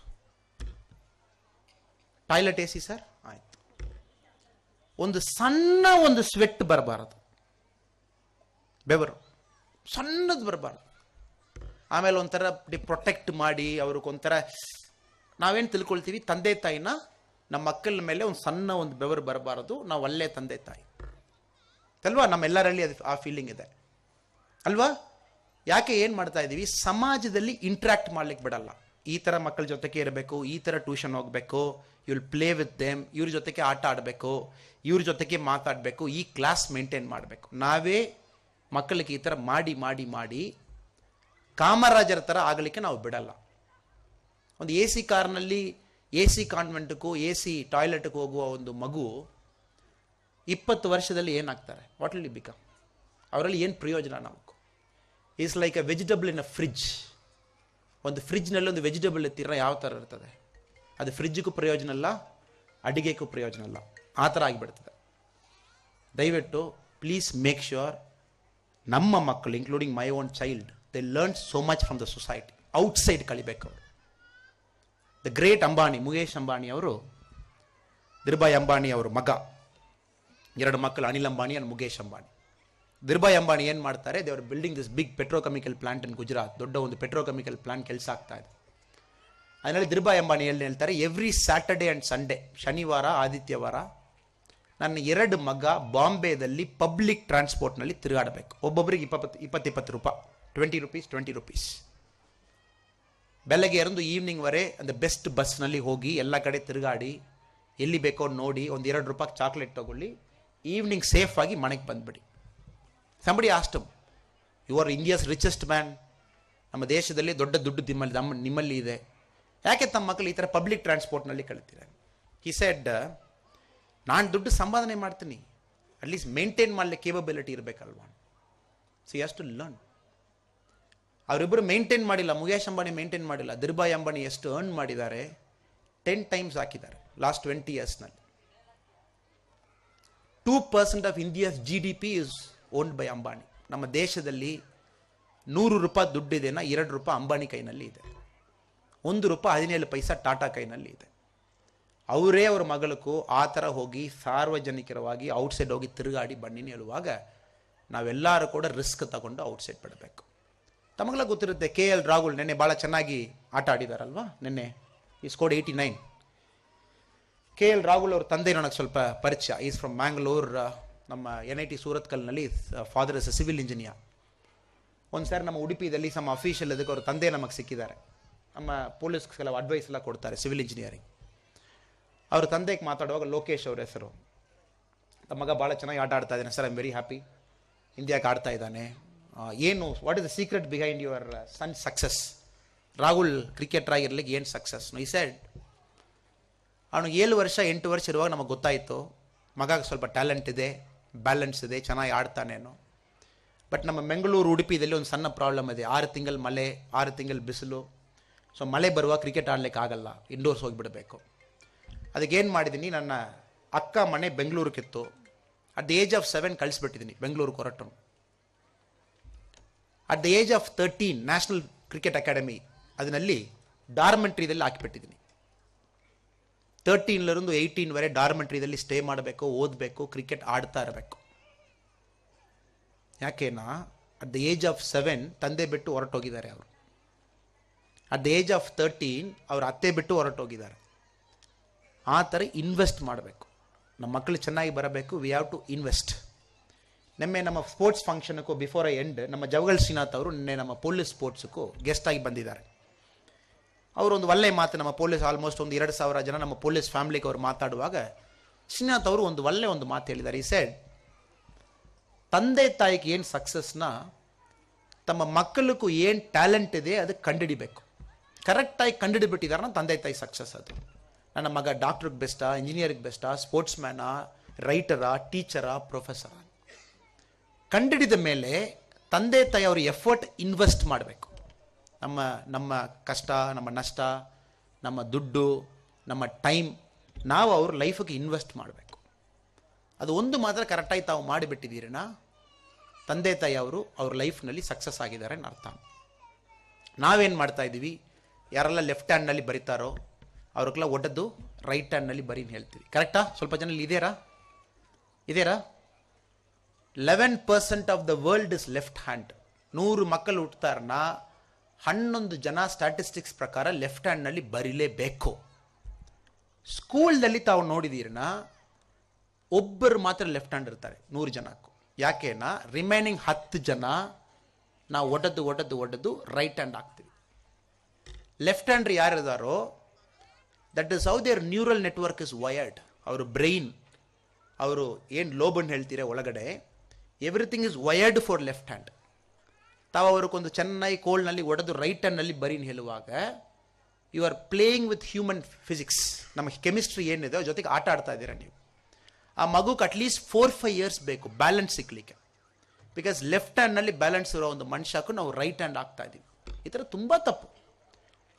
ಟಾಯ್ಲೆಟ್ ಎ ಸಿ ಸರ್, ಆಯ್ತು. ಒಂದು ಸಣ್ಣ ಒಂದು ಸ್ವೆಟ್ ಬರಬಾರದು, ಬೆವರು ಸಣ್ಣದು ಬರಬಾರ್ದು. ಆಮೇಲೆ ಒಂಥರ ಪ್ರೊಟೆಕ್ಟ್ ಮಾಡಿ ಅವ್ರಿಗೊಂಥರ, ನಾವೇನು ತಿಳ್ಕೊಳ್ತೀವಿ, ತಂದೆ ತಾಯಿನ ನಮ್ಮ ಮಕ್ಕಳ ಮೇಲೆ ಒಂದು ಸಣ್ಣ ಒಂದು ಬೆವರು ಬರಬಾರದು, ನಾವು ಒಳ್ಳೆ ತಂದೆ ತಾಯಿ ಅಲ್ವಾ? ನಮ್ಮೆಲ್ಲರಲ್ಲಿ ಅದು ಆ ಫೀಲಿಂಗ್ ಇದೆ ಅಲ್ವಾ? ಯಾಕೆ ಏನು ಮಾಡ್ತಾ ಇದ್ದೀವಿ, ಸಮಾಜದಲ್ಲಿ ಇಂಟ್ರಾಕ್ಟ್ ಮಾಡ್ಲಿಕ್ಕೆ ಬಿಡಲ್ಲ. ಈ ಥರ ಮಕ್ಕಳ ಜೊತೆಗೆ ಇರಬೇಕು, ಈ ಥರ ಟ್ಯೂಷನ್ ಹೋಗಬೇಕು, you will play with them, ಇವ್ರ ಜೊತೆಗೆ ಆಟ ಆಡಬೇಕು, ಇವ್ರ ಜೊತೆಗೆ ಮಾತಾಡಬೇಕು, ಈ ಕ್ಲಾಸ್ ಮೇಂಟೈನ್ ಮಾಡಬೇಕು. ನಾವೇ ಮಕ್ಕಳಿಗೆ ಈ ಥರ ಮಾಡಿ ಮಾಡಿ ಮಾಡಿ ಕಾಮರಾಜರ ಥರ ಆಗಲಿಕ್ಕೆ ನಾವು ಬಿಡಲ್ಲ. ಒಂದು ಎ ಸಿ ಕಾರ್ನಲ್ಲಿ ಎ ಸಿ ಕಾನ್ವೆಂಟ್ಗೂ ಎ ಸಿ ಟಾಯ್ಲೆಟ್ಗೆ ಹೋಗುವ ಒಂದು ಮಗು 20 ವರ್ಷದಲ್ಲಿ ಏನಾಗ್ತಾರೆ? What will become? ಅವರಲ್ಲಿ ಏನು ಪ್ರಯೋಜನ? ನಮಗೂ is like a vegetable in a fridge. ಒಂದು ಫ್ರಿಡ್ಜ್ನಲ್ಲಿ ಒಂದು ವೆಜಿಟಬಲ್ ಎತ್ತಿರ ಯಾವ ಥರ ಇರ್ತದೆ? ಅದು ಫ್ರಿಡ್ಜ್ಗೂ ಪ್ರಯೋಜನ ಅಲ್ಲ, ಅಡಿಗೆಗೂ ಪ್ರಯೋಜನ ಅಲ್ಲ, ಆ ಥರ ಆಗಿಬಿಡ್ತದೆ. ದಯವಿಟ್ಟು ಪ್ಲೀಸ್ ಮೇಕ್ ಶ್ಯೂರ್ ನಮ್ಮ ಮಕ್ಕಳು, including my own child, they learn so much from the society. Outside ಕಲಿಬೇಕು ಅವರು. ದ ಗ್ರೇಟ್ ಅಂಬಾನಿ, ಮುಖೇಶ್ ಅಂಬಾನಿ ಅವರು, ಧೀರುಭಾಯ್ ಅಂಬಾನಿ ಅವರು ಮಗ, 2 ಮಕ್ಕಳು, ಅನಿಲ್ ಅಂಬಾನಿ ಅಂಡ್ ಮುಖೇಶ್ ಅಂಬಾನಿ. ಧೀರುಭಾಯ್ ಅಂಬಾನಿ ಏನು ಮಾಡ್ತಾರೆ? They are building this big petrochemical plant in Gujarat. ದೊಡ್ಡ ಒಂದು ಪೆಟ್ರೋಕೆಮಿಕಲ್ ಪ್ಲಾಂಟ್ ಕೆಲಸ ಆಗ್ತಾ ಇದೆ. ಅದರಲ್ಲಿ ಧೀರುಭಾಯ್ ಅಂಬಾನಿ ಹೇಳ್ತಾರೆ, ಎವ್ರಿ ಸ್ಯಾಟರ್ಡೇ ಆ್ಯಂಡ್ ಸಂಡೇ, ಶನಿವಾರ ಆದಿತ್ಯವಾರ, ನನ್ನ 2 ಮಗ ಬಾಂಬೆದಲ್ಲಿ ಪಬ್ಲಿಕ್ ಟ್ರಾನ್ಸ್ಪೋರ್ಟ್ನಲ್ಲಿ ತಿರುಗಾಡಬೇಕು. ಒಬ್ಬೊಬ್ಬರಿಗೆ 20 ರೂಪಾಯಿ, 20 ರೂಪೀಸ್. ಬೆಳಗ್ಗೆ ಇருந்து ಈವ್ನಿಂಗ್ವರೆ ಅಂದರೆ ಬೆಸ್ಟ್ ಬಸ್ನಲ್ಲಿ ಹೋಗಿ ಎಲ್ಲ ಕಡೆ ತಿರುಗಾಡಿ, ಎಲ್ಲಿ ಬೇಕೋ ನೋಡಿ, ಒಂದು 2 ರೂಪಾಯಿ ಚಾಕ್ಲೇಟ್ ತಗೊಳ್ಳಿ, ಈವ್ನಿಂಗ್ ಸೇಫ್ ಆಗಿ ಮನೆಗೆ ಬಂದುಬಿಡಿ. Somebody asked him, you are India's richest man, ನಮ್ಮ ದೇಶದಲ್ಲಿ ದೊಡ್ಡ ದುಡ್ಡು ನಿಮ್ಮಲ್ಲಿ ಇದೆ, ಯಾಕೆ ತಮ್ಮ ಮಕ್ಕಳು ಈ ಥರ ಪಬ್ಲಿಕ್ ಟ್ರಾನ್ಸ್ಪೋರ್ಟ್ನಲ್ಲಿ ಕಳಿತೀರ? ಹಿ ಸೆಡ್, ನಾನು ದುಡ್ಡು ಸಂಪಾದನೆ ಮಾಡ್ತೀನಿ, ಅಟ್ಲೀಸ್ಟ್ ಮೇಂಟೈನ್ ಮಾಡಲಿಕ್ಕೆ ಕೇಪಬಿಲಿಟಿ ಇರಬೇಕಲ್ವಾ? She has to learn. ಅವರಿಬ್ಬರು ಮೇಂಟೈನ್ ಮಾಡಿಲ್ಲ, ಮುಖೇಶ್ ಅಂಬಾನಿ ಮೇಂಟೈನ್ ಮಾಡಿಲ್ಲ. ಧೀರುಭಾಯ್ ಅಂಬಾನಿ ಎಷ್ಟು ಅರ್ನ್ ಮಾಡಿದ್ದಾರೆ? 10 ಟೈಮ್ಸ್ ಹಾಕಿದ್ದಾರೆ last 20 ಇಯರ್ಸ್ನಲ್ಲಿ. 2% of India's GDP is owned by Ambani. ನಮ್ಮ ದೇಶದಲ್ಲಿ 100 ರೂಪಾಯಿ ದುಡ್ಡಿದೆನಾ 2 ರೂಪಾಯಿ ಅಂಬಾನಿ ಕೈನಲ್ಲಿ ಇದೆ, 1 ರೂಪಾಯಿ 17 ಪೈಸಾ ಟಾಟಾ ಕೈನಲ್ಲಿ ಇದೆ. ಅವರೇ ಅವ್ರ ಮಗಳಿಗೂ ಆ ಥರ ಹೋಗಿ ಸಾರ್ವಜನಿಕರವಾಗಿ ಔಟ್ಸೈಡ್ ಹೋಗಿ ತಿರುಗಾಡಿ ಬನ್ನಿನಿ ಹೇಳುವಾಗ ನಾವೆಲ್ಲರೂ ಕೂಡ ರಿಸ್ಕ್ ತಗೊಂಡು ಔಟ್ಸೈಡ್ ಬಿಡಬೇಕು. ತಮಗೆಲ್ಲ ಗೊತ್ತಿರುತ್ತೆ, KL ರಾಹುಲ್ ನಿನ್ನೆ ಭಾಳ ಚೆನ್ನಾಗಿ ಆಟ ಆಡಿದಾರಲ್ವಾ? ನಿನ್ನೆ ಈ ಸ್ಕೋರ್ಡ್ 89. KL ರಾಹುಲ್ ಅವ್ರ ತಂದೆ ನನಗೆ ಸ್ವಲ್ಪ ಪರಿಚಯ. Is from Mangalore. ನಮ್ಮ NIT ಸೂರತ್ಕಲ್ನಲ್ಲಿ father is a civil engineer. ಒಂದು ಸಾರಿ ನಮ್ಮ ಉಡುಪಿದಲ್ಲಿ ನಮ್ಮ ಅಫೀಷಿಯಲ್ ಇದಕ್ಕೆ ಅವ್ರ ತಂದೆ ನಮಗೆ ಸಿಕ್ಕಿದ್ದಾರೆ. ನಮ್ಮ ಪೊಲೀಸ್ ಕೆಲವು ಅಡ್ವೈಸ್ ಎಲ್ಲ ಕೊಡ್ತಾರೆ ಸಿವಿಲ್ ಇಂಜಿನಿಯರಿಂಗ್. ಅವ್ರ ತಂದೆಗೆ ಮಾತಾಡುವಾಗ ಲೋಕೇಶ್ ಅವ್ರ ಹೆಸರು. ನಮ್ಮ ಮಗ ಭಾಳ ಚೆನ್ನಾಗಿ ಆಟ ಆಡ್ತಾ ಇದ್ದಾನೆ sir, I am very happy, ಇಂಡಿಯಾಗೆ ಆಡ್ತಾ ಇದ್ದಾನೆ. ಏನು, what is the secret behind your son success? Rahul cricketer ಆಗಿರ್ಲಿಕ್ಕೆ ಏನು ಸಕ್ಸಸ್? ಈ ಸೈಡ್ ಅವನಿಗೆ 7 ವರ್ಷ 8 ವರ್ಷ ಇರುವಾಗ ನಮಗೆ ಗೊತ್ತಾಯಿತು ಮಗ ಸ್ವಲ್ಪ ಟ್ಯಾಲೆಂಟ್ ಇದೆ, ಬ್ಯಾಲೆನ್ಸ್ ಇದೆ, ಚೆನ್ನಾಗಿ ಆಡ್ತಾನೇನೋ. ಬಟ್ ನಮ್ಮ ಬೆಂಗಳೂರು ಉಡುಪಿದಲ್ಲಿ ಒಂದು ಸಣ್ಣ ಪ್ರಾಬ್ಲಮ್ ಇದೆ. 6 ತಿಂಗಳು ಮಳೆ, 6 ತಿಂಗಳು ಬಿಸಿಲು. ಸೊ ಮಳೆ ಬರುವ ಕ್ರಿಕೆಟ್ ಆಡಲಿಕ್ಕೆ ಆಗಲ್ಲ, ಇಂಡೋರ್ಸ್ ಹೋಗಿಬಿಡಬೇಕು. ಅದಕ್ಕೇನು ಮಾಡಿದ್ದೀನಿ, ನನ್ನ ಅಕ್ಕ ಮನೆ ಬೆಂಗಳೂರಿಗಿತ್ತು. ಅಟ್ ದ ಏಜ್ ಆಫ್ 7 ಕಳಿಸ್ಬಿಟ್ಟಿದ್ದೀನಿ ಬೆಂಗಳೂರಿಗೆ ಹೊರಟು. At the age of 13 national cricket academy ಅದರಲ್ಲಿ ಡಾರ್ಮೆಂಟ್ರಿದಲ್ಲಿ ಹಾಕಿಬಿಟ್ಟಿದ್ದೀನಿ. 13 18 ಡಾರ್ಮೆಂಟ್ರಿದಲ್ಲಿ ಸ್ಟೇ ಮಾಡಬೇಕು, ಓದಬೇಕು, ಕ್ರಿಕೆಟ್ ಆಡ್ತಾ ಇರಬೇಕು. ಯಾಕೆನಾ ಅಟ್ ದ ಏಜ್ ಆಫ್ 7 ತಂದೆ ಬಿಟ್ಟು ಹೊರಟೋಗಿದ್ದಾರೆ ಅವರು. ಅಟ್ ದ ಏಜ್ ಆಫ್ 13 ಅವ್ರ ಅತ್ತೆ ಬಿಟ್ಟು ಹೊರಟೋಗಿದ್ದಾರೆ. ಆ ಥರ ಇನ್ವೆಸ್ಟ್ ಮಾಡಬೇಕು. ನಮ್ಮ ಮಕ್ಕಳು ಚೆನ್ನಾಗಿ ಬರಬೇಕು, ವಿ ಹ್ಯಾವ್ ಟು ಇನ್ವೆಸ್ಟ್. ನಮ್ಮ ಸ್ಪೋರ್ಟ್ಸ್ ಫಂಕ್ಷನ್ಗೂ ಬಿಫೋರ್ ಐ ಎಂಡ್ ನಮ್ಮ ಜವಗಲ್ ಶ್ರೀನಾಥ್ ಅವರು ನಿನ್ನೆ ನಮ್ಮ ಪೊಲೀಸ್ ಸ್ಪೋರ್ಟ್ಸ್ಗೂ ಗೆಸ್ಟ್ ಆಗಿ ಬಂದಿದ್ದಾರೆ. ಅವರೊಂದು ಒಳ್ಳೆ ಮಾತು, ನಮ್ಮ ಪೊಲೀಸ್ ಆಲ್ಮೋಸ್ಟ್ ಒಂದು 2,000 ಜನ ನಮ್ಮ ಪೊಲೀಸ್ ಫ್ಯಾಮಿಲಿಗೆ ಅವರು ಮಾತಾಡುವಾಗ ಶ್ರೀನಾಥ್ ಅವರು ಒಂದು ಮಾತು ಹೇಳಿದ್ದಾರೆ. ಈ ಸೈಡ್ ತಂದೆ ತಾಯಿಗೆ ಏನು ಸಕ್ಸಸ್ನ ತಮ್ಮ ಮಕ್ಕಳಿಗೂ ಏನು ಟ್ಯಾಲೆಂಟ್ ಇದೆ ಅದಕ್ಕೆ ಕಂಡುಹಿಡಿಬೇಕು. ಕರೆಕ್ಟಾಗಿ ಕಂಡುಹಿಡಿಬಿಟ್ಟಿದ್ದಾರೆ ತಂದೆ ತಾಯಿ ಸಕ್ಸಸ್. ಅದು ನನ್ನ ಮಗ ಡಾಕ್ಟ್ರಿಗೆ ಬೆಸ್ಟಾ, ಇಂಜಿನಿಯರಿಗೆ ಬೆಸ್ಟಾ, ಸ್ಪೋರ್ಟ್ಸ್ ಮ್ಯಾನಾ, ರೈಟರಾ, ಟೀಚರಾ, ಪ್ರೊಫೆಸರಾ, ಕಂಡುಹಿಡಿದ ಮೇಲೆ ತಂದೆ ತಾಯಿ ಅವರು ಎಫರ್ಟ್ ಇನ್ವೆಸ್ಟ್ ಮಾಡಬೇಕು. ನಮ್ಮ ಕಷ್ಟ, ನಮ್ಮ ನಷ್ಟ, ನಮ್ಮ ದುಡ್ಡು, ನಮ್ಮ ಟೈಮ್ ನಾವು ಅವ್ರ ಲೈಫಿಗೆ ಇನ್ವೆಸ್ಟ್ ಮಾಡಬೇಕು. ಅದು ಒಂದು ಮಾತ್ರ ಕರೆಕ್ಟಾಗಿ ತಾವು ಮಾಡಿಬಿಟ್ಟಿದ್ದೀರಿನ ತಂದೆ ತಾಯಿ ಅವರು ಅವ್ರ ಲೈಫ್ನಲ್ಲಿ ಸಕ್ಸಸ್ ಆಗಿದ್ದಾರೆ ಅಂತ ಅರ್ಥ. ನಾವೇನು ಮಾಡ್ತಾ ಇದ್ದೀವಿ, ಯಾರೆಲ್ಲ ಲೆಫ್ಟ್ ಹ್ಯಾಂಡ್ನಲ್ಲಿ ಬರೀತಾರೋ ಅವ್ರಿಗೆಲ್ಲ ಒಡ್ಡದ್ದು ರೈಟ್ ಹ್ಯಾಂಡ್ನಲ್ಲಿ ಬರೀ ಹೇಳ್ತೀವಿ. ಕರೆಕ್ಟಾ? ಸ್ವಲ್ಪ ಜನ ಇದೇರಾ 11% of the world is left hand. 100 ಮಕ್ಕಳು ಹುಟ್ಟುತ್ತಾರನ್ನ 11 ಜನ ಸ್ಟ್ಯಾಟಿಸ್ಟಿಕ್ಸ್ ಪ್ರಕಾರ ಲೆಫ್ಟ್ ಹ್ಯಾಂಡ್ನಲ್ಲಿ ಬರೀಲೇಬೇಕು. ಸ್ಕೂಲ್ದಲ್ಲಿ ತಾವು ನೋಡಿದೀರನ್ನ ಒಬ್ಬರು ಮಾತ್ರ ಲೆಫ್ಟ್ ಹ್ಯಾಂಡ್ ಇರ್ತಾರೆ 100 ಜನಕ್ಕೂ. ಯಾಕೆನಾ ರಿಮೈನಿಂಗ್ 10 ಜನ ನಾವು ಒಡ್ಡದ್ದು ರೈಟ್ ಹ್ಯಾಂಡ್ ಆಗ್ತೀವಿ. ಲೆಫ್ಟ್ ಹ್ಯಾಂಡ್ರ್ ಯಾರಿದಾರೋ that is how their neural network is wired. ಅವರು ಬ್ರೈನ್, ಅವರು ಏನು ಲೋಬನ್ ಹೇಳ್ತೀರ ಒಳಗಡೆ, everything is wired for left hand. ತಾವು ಅವ್ರಿಗೊಂದು ಚೆನ್ನಾಗಿ ಕೋಲ್ನಲ್ಲಿ ಒಡೆದು ರೈಟ್ ಹ್ಯಾಂಡ್ನಲ್ಲಿ ಬರೀನ್ ಹೇಳುವಾಗ you are playing with human physics. ನಮ್ಮ ಕೆಮಿಸ್ಟ್ರಿ ಏನಿದೆ ಅದ್ರ ಜೊತೆಗೆ ಆಟ ಆಡ್ತಾ ಇದ್ದೀರಾ ನೀವು. ಆ ಮಗುಗೆ ಅಟ್ಲೀಸ್ಟ್ 4-5 ಇಯರ್ಸ್ ಬೇಕು ಬ್ಯಾಲೆನ್ಸ್ ಸಿಗ್ಲಿಕ್ಕೆ. ಬಿಕಾಸ್ ಲೆಫ್ಟ್ ಹ್ಯಾಂಡ್ನಲ್ಲಿ ಬ್ಯಾಲೆನ್ಸ್ ಇರೋ ಒಂದು ಮನುಷ್ಯಕ್ಕೂ ನಾವು ರೈಟ್ ಹ್ಯಾಂಡ್ ಆಗ್ತಾ ಇದ್ದೀವಿ. ಈ ಥರ ತುಂಬ ತಪ್ಪು.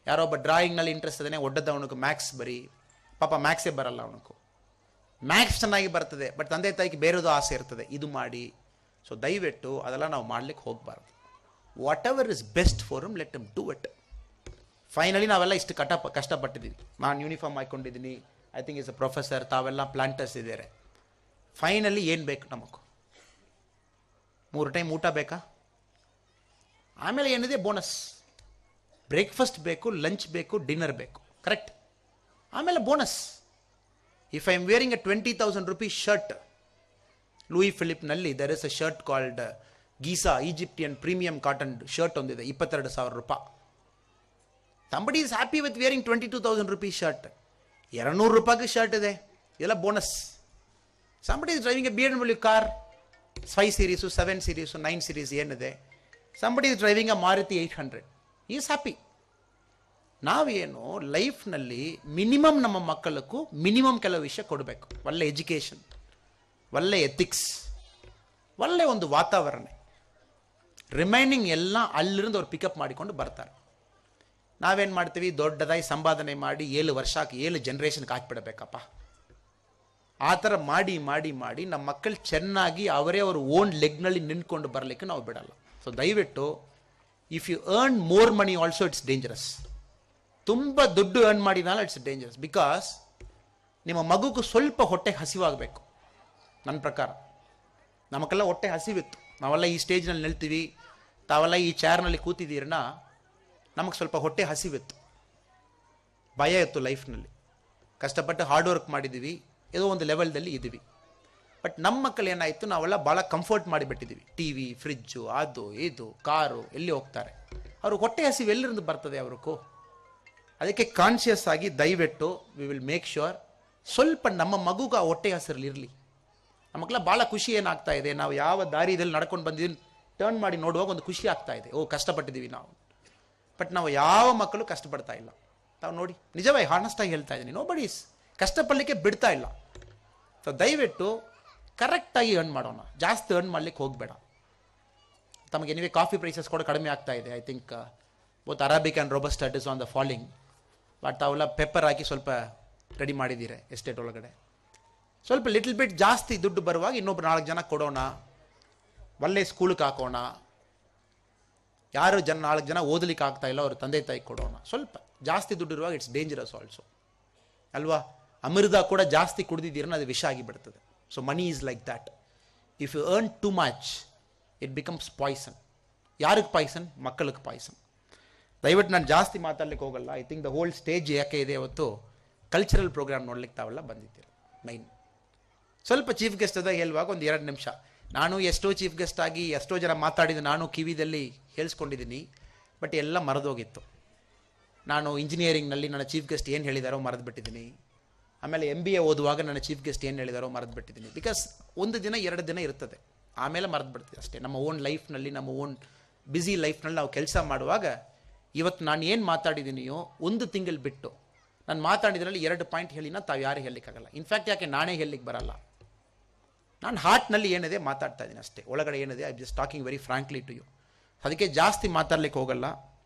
ಯಾರೊಬ್ಬ ಡ್ರಾಯಿಂಗ್ನಲ್ಲಿ ಇಂಟ್ರೆಸ್ಟ್ ಇದ್ದಾನೆ, ಒಡ್ಡದ ಅವನಿಗೆ ಮ್ಯಾಥ್ಸ್ ಬರೀ, ಪಾಪ ಮ್ಯಾಥ್ಸೇ ಬರಲ್ಲ ಅವನಿಗೂ. ಮ್ಯಾಥ್ಸ್ ಚೆನ್ನಾಗಿ ಬರ್ತದೆ, ಬಟ್ ತಂದೆ ತಾಯಿಗೆ ಬೇರೆದು ಆಸೆ ಇರ್ತದೆ, ಇದು ಮಾಡಿ. ಸೊ ದಯವಿಟ್ಟು ಅದೆಲ್ಲ ನಾವು ಮಾಡ್ಲಿಕ್ಕೆ ಹೋಗಬಾರ್ದು. Whatever is best for him, let him do it. Finally ನಾವೆಲ್ಲ ಇಷ್ಟು ಕಷ್ಟಪಟ್ಟಿದ್ದೀವಿ. ನಾನು ಯೂನಿಫಾರ್ಮ್ ಹಾಕ್ಕೊಂಡಿದ್ದೀನಿ, I think is a professor, ತಾವೆಲ್ಲ ಪ್ಲಾಂಟರ್ಸ್ ಇದ್ದಾರೆ. ಫೈನಲಿ ಏನು ಬೇಕು ನಮಗೂ? 3 ಟೈಮ್ ಊಟ ಬೇಕಾ? ಆಮೇಲೆ ಏನಿದೆ ಬೋನಸ್. ಬ್ರೇಕ್ಫಾಸ್ಟ್ ಬೇಕು, ಲಂಚ್ ಬೇಕು, ಡಿನ್ನರ್ ಬೇಕು, ಕರೆಕ್ಟ್? ಆಮೇಲೆ bonus. If I am wearing a 20,000 rupees shirt, Louis ಫಿಲಿಪ್ನಲ್ಲಿ there is a shirt called Giza Egyptian premium cotton shirt ಒಂದಿದೆ, 22,000 ರೂಪಾಯಿ. Somebody is happy with wearing 22,000 rupees shirt. 200 ರೂಪಾಯಿಗೆ ಶರ್ಟ್ ಇದೆ, ಎಲ್ಲ bonus. Somebody is driving a BMW car 5 series, 7 series, 9 series ಏನಿದೆ. Somebody is driving a Maruti 800, is happy. ನಾವೇನು ಲೈಫ್ನಲ್ಲಿ ಮಿನಿಮಮ್ ನಮ್ಮ ಮಕ್ಕಳಕ್ಕೂ ಮಿನಿಮಮ್ ಕೆಲವು ವಿಷಯ ಕೊಡಬೇಕು. ಒಳ್ಳೆ ಎಜುಕೇಷನ್, ಒಳ್ಳೆ ಎಥಿಕ್ಸ್, ಒಳ್ಳೆ ಒಂದು ವಾತಾವರಣ. ರಿಮೈನಿಂಗ್ ಎಲ್ಲ ಅಲ್ಲಿருந்து ಅವ್ರು ಪಿಕಪ್ ಮಾಡಿಕೊಂಡು ಬರ್ತಾರೆ. ನಾವೇನು ಮಾಡ್ತೀವಿ, ದೊಡ್ಡದಾಗಿ ಸಂಪಾದನೆ ಮಾಡಿ 7 ವರ್ಷಕ್ಕೆ 7 ಜನರೇಷನ್ಗೆ ಹಾಕಿಬಿಡಬೇಕಪ್ಪ. ಆ ಥರ ಮಾಡಿ ಮಾಡಿ ಮಾಡಿ ನಮ್ಮ ಮಕ್ಕಳು ಚೆನ್ನಾಗಿ ಅವರೇ ಅವ್ರ ಓನ್ ಲೆಗ್ನಲ್ಲಿ ನಿಂತ್ಕೊಂಡು ಬರಲಿಕ್ಕೆ ನಾವು ಬಿಡಲ್ಲ. ಸೊ ದಯವಿಟ್ಟು if you earn more money also it's dangerous. ತುಂಬ ದುಡ್ಡು ಅರ್ನ್ ಮಾಡಿದ್ಮೇಲೆ ಇಟ್ಸ್ ಡೇಂಜರಸ್. ಬಿಕಾಸ್ ನಿಮ್ಮ ಮಗುಗೂ ಸ್ವಲ್ಪ ಹೊಟ್ಟೆಗೆ ಹಸಿವಾಗಬೇಕು. ನನ್ನ ಪ್ರಕಾರ ನಮಗೆಲ್ಲ ಹೊಟ್ಟೆ ಹಸಿವಿತ್ತು, ನಾವೆಲ್ಲ ಈ ಸ್ಟೇಜ್ನಲ್ಲಿ ನಿಲ್ತೀವಿ, ತಾವೆಲ್ಲ ಈ ಚೇರ್ನಲ್ಲಿ ಕೂತಿದ್ದೀರನ್ನ, ನಮಗೆ ಸ್ವಲ್ಪ ಹೊಟ್ಟೆ ಹಸಿವಿತ್ತು, ಭಯ ಇತ್ತು ಲೈಫ್ನಲ್ಲಿ. ಕಷ್ಟಪಟ್ಟು ಹಾರ್ಡ್ ವರ್ಕ್ ಮಾಡಿದ್ದೀವಿ, ಏನೋ ಒಂದು ಲೆವೆಲ್ದಲ್ಲಿ ಇದ್ದೀವಿ. ಬಟ್ ನಮ್ಮ ಮಕ್ಕಳು ಏನಾಯಿತು, ನಾವೆಲ್ಲ ಭಾಳ ಕಂಫರ್ಟ್ ಮಾಡಿಬಿಟ್ಟಿದ್ದೀವಿ. ಟಿ ವಿ, ಫ್ರಿಜ್ಜು, ಅದು ಇದು, ಕಾರು, ಎಲ್ಲಿ ಹೋಗ್ತಾರೆ. ಅವ್ರಿಗೆ ಹೊಟ್ಟೆ ಹಸಿವು ಎಲ್ಲಿருந்து ಬರ್ತದೆ ಅವ್ರಿಗೂ? ಅದಕ್ಕೆ ಕಾನ್ಷಿಯಸ್ ಆಗಿ ದಯವಿಟ್ಟು ವಿ ವಿಲ್ ಮೇಕ್ ಶ್ಯೂರ್ ಸ್ವಲ್ಪ ನಮ್ಮ ಮಗುಗೆ ಆ ಹೊಟ್ಟೆ ಹಸಿರಲಿರಲಿ. ನಮಗೆಲ್ಲ ಭಾಳ ಖುಷಿ ಏನಾಗ್ತಾ ಇದೆ, ನಾವು ಯಾವ ದಾರಿಯಲ್ಲಿ ನಡ್ಕೊಂಡು ಬಂದಿದ್ದೀವಿ ಟರ್ನ್ ಮಾಡಿ ನೋಡುವಾಗ ಒಂದು ಖುಷಿ ಆಗ್ತಾ ಇದೆ, ಓ ಕಷ್ಟಪಟ್ಟಿದ್ದೀವಿ ನಾವು. ಬಟ್ ನಾವು ಯಾವ ಮಕ್ಕಳು ಕಷ್ಟಪಡ್ತಾ ಇಲ್ಲ. ತಾವು ನೋಡಿ, ನಿಜವೇ ಹಾನೆಸ್ಟಾಗಿ ಹೇಳ್ತಾ ಇದ್ದೀನಿ, ನೋಬಡಿ ಕಷ್ಟಪಡಲಿಕ್ಕೆ ಬಿಡ್ತಾ ಇಲ್ಲ. ಸೊ ದಯವಿಟ್ಟು ಕರೆಕ್ಟಾಗಿ ಅರ್ನ್ ಮಾಡೋಣ, ಜಾಸ್ತಿ ಅರ್ನ್ ಮಾಡಲಿಕ್ಕೆ ಹೋಗಬೇಡ. ತಮಗೆ ನೀವೇ ಕಾಫಿ ಪ್ರೈಸಸ್ ಕೂಡ ಕಡಿಮೆ ಆಗ್ತಾ ಇದೆ. I think both Arabic and robusta is on the falling. But ಅವೆಲ್ಲ ಪೆಪ್ಪರ್ ಹಾಕಿ ಸ್ವಲ್ಪ ರೆಡಿ ಮಾಡಿದ್ದೀರಿ ಎಸ್ಟೇಟ್ ಒಳಗಡೆ. ಸ್ವಲ್ಪ ಲಿಟಲ್ ಬಿಟ್ ಜಾಸ್ತಿ ದುಡ್ಡು ಬರುವಾಗ ಇನ್ನೊಬ್ರು 4 ಜನ ಕೊಡೋಣ, ಒಳ್ಳೆ ಸ್ಕೂಲಿಗೆ ಹಾಕೋಣ. ಯಾರು 4 ಜನ ಓದಲಿಕ್ಕೆ ಆಗ್ತಾ ಇಲ್ಲ, ಅವ್ರ ತಂದೆ ತಾಯಿ ಕೊಡೋಣ. ಸ್ವಲ್ಪ ಜಾಸ್ತಿ ದುಡ್ಡು ಇರುವಾಗ ಇಟ್ಸ್ ಡೇಂಜರಸ್ ಆಲ್ಸೋ ಅಲ್ವಾ? ಅಮೃತ ಕೂಡ ಜಾಸ್ತಿ ಕುಡಿದಿದ್ದೀರನ್ನ ಅದು ವಿಷ ಆಗಿಬಿಡ್ತದೆ. So money is like that. If you earn too much it becomes poison. ಯಾರಿಗೆ ಪಾಯ್ಸನ್? ಮಕ್ಕಳಿಗೆ ಪಾಯ್ಸನ್. ದಯವಿಟ್ಟು ನಾನು ಜಾಸ್ತಿ ಮಾತಾಡ್ಲಿಕ್ಕೆ ಹೋಗಲ್ಲ. I think the whole stage ಯಾಕೆ ಇದೆ ಇವತ್ತು, ಕಲ್ಚರಲ್ ಪ್ರೋಗ್ರಾಮ್ ನೋಡ್ಲಿಕ್ಕೆ ತಾವೆಲ್ಲ ಬಂದಿದ್ದೀರಿ. ಮೈನ್ ಸ್ವಲ್ಪ ಚೀಫ್ ಗೆಸ್ಟ್ ಅದ ಹೇಳುವಾಗ ಒಂದು 2 ನಿಮಿಷ. ನಾನು ಎಷ್ಟೋ ಚೀಫ್ ಗೆಸ್ಟ್ ಆಗಿ ಎಷ್ಟೋ ಜನ ಮಾತಾಡಿದ್ದು ನಾನು ಕಿವಿದಲ್ಲಿ ಹೇಳಿಸ್ಕೊಂಡಿದ್ದೀನಿ, ಬಟ್ ಎಲ್ಲ ಮರೆದೋಗಿತ್ತು. ನಾನು ಇಂಜಿನಿಯರಿಂಗ್ನಲ್ಲಿ ನನ್ನ ಚೀಫ್ ಗೆಸ್ಟ್ ಏನು ಹೇಳಿದಾರೋ ಮರೆದು ಬಿಟ್ಟಿದ್ದೀನಿ. ಆಮೇಲೆ MBA ಓದುವಾಗ ನನ್ನ ಚೀಫ್ ಗೆಸ್ಟ್ ಏನು ಹೇಳಿದಾರೋ ಮರೆದು ಬಿಟ್ಟಿದ್ದೀನಿ. ಬಿಕಾಸ್ 1 ದಿನ 2 ದಿನ ಇರ್ತದೆ, ಆಮೇಲೆ ಮರೆದು ಬಿಡ್ತೀವಿ ಅಷ್ಟೇ. ನಮ್ಮ ಓನ್ ಲೈಫ್ನಲ್ಲಿ, ನಮ್ಮ ಓನ್ ಬ್ಯುಸಿ ಲೈಫ್ನಲ್ಲಿ ನಾವು ಕೆಲಸ ಮಾಡುವಾಗ ಇವತ್ತು ನಾನು ಏನು ಮಾತಾಡಿದ್ದೀನಿಯೋ 1 ತಿಂಗಳು ಬಿಟ್ಟು ನಾನು ಮಾತಾಡಿದ್ರಲ್ಲಿ 2 ಪಾಯಿಂಟ್ ಹೇಳಿನ ತಾವು ಯಾರು ಹೇಳಲಿಕ್ಕಾಗಲ್ಲ. ಇನ್ಫ್ಯಾಕ್ಟ್ ಯಾಕೆ ನಾನೇ ಹೇಳಲಿಕ್ಕೆ ಬರಲ್ಲ. ನಾನು ಹಾರ್ಟ್ನಲ್ಲಿ ಏನಿದೆ ಮಾತಾಡ್ತಾ ಇದ್ದೀನಿ ಅಷ್ಟೇ, ಒಳಗಡೆ ಏನಿದೆ I just talking very frankly to you. ಅದಕ್ಕೆ ಜಾಸ್ತಿ ಮಾತಾಡ್ಲಿಕ್ಕೆ ಹೋಗಲ್ಲ.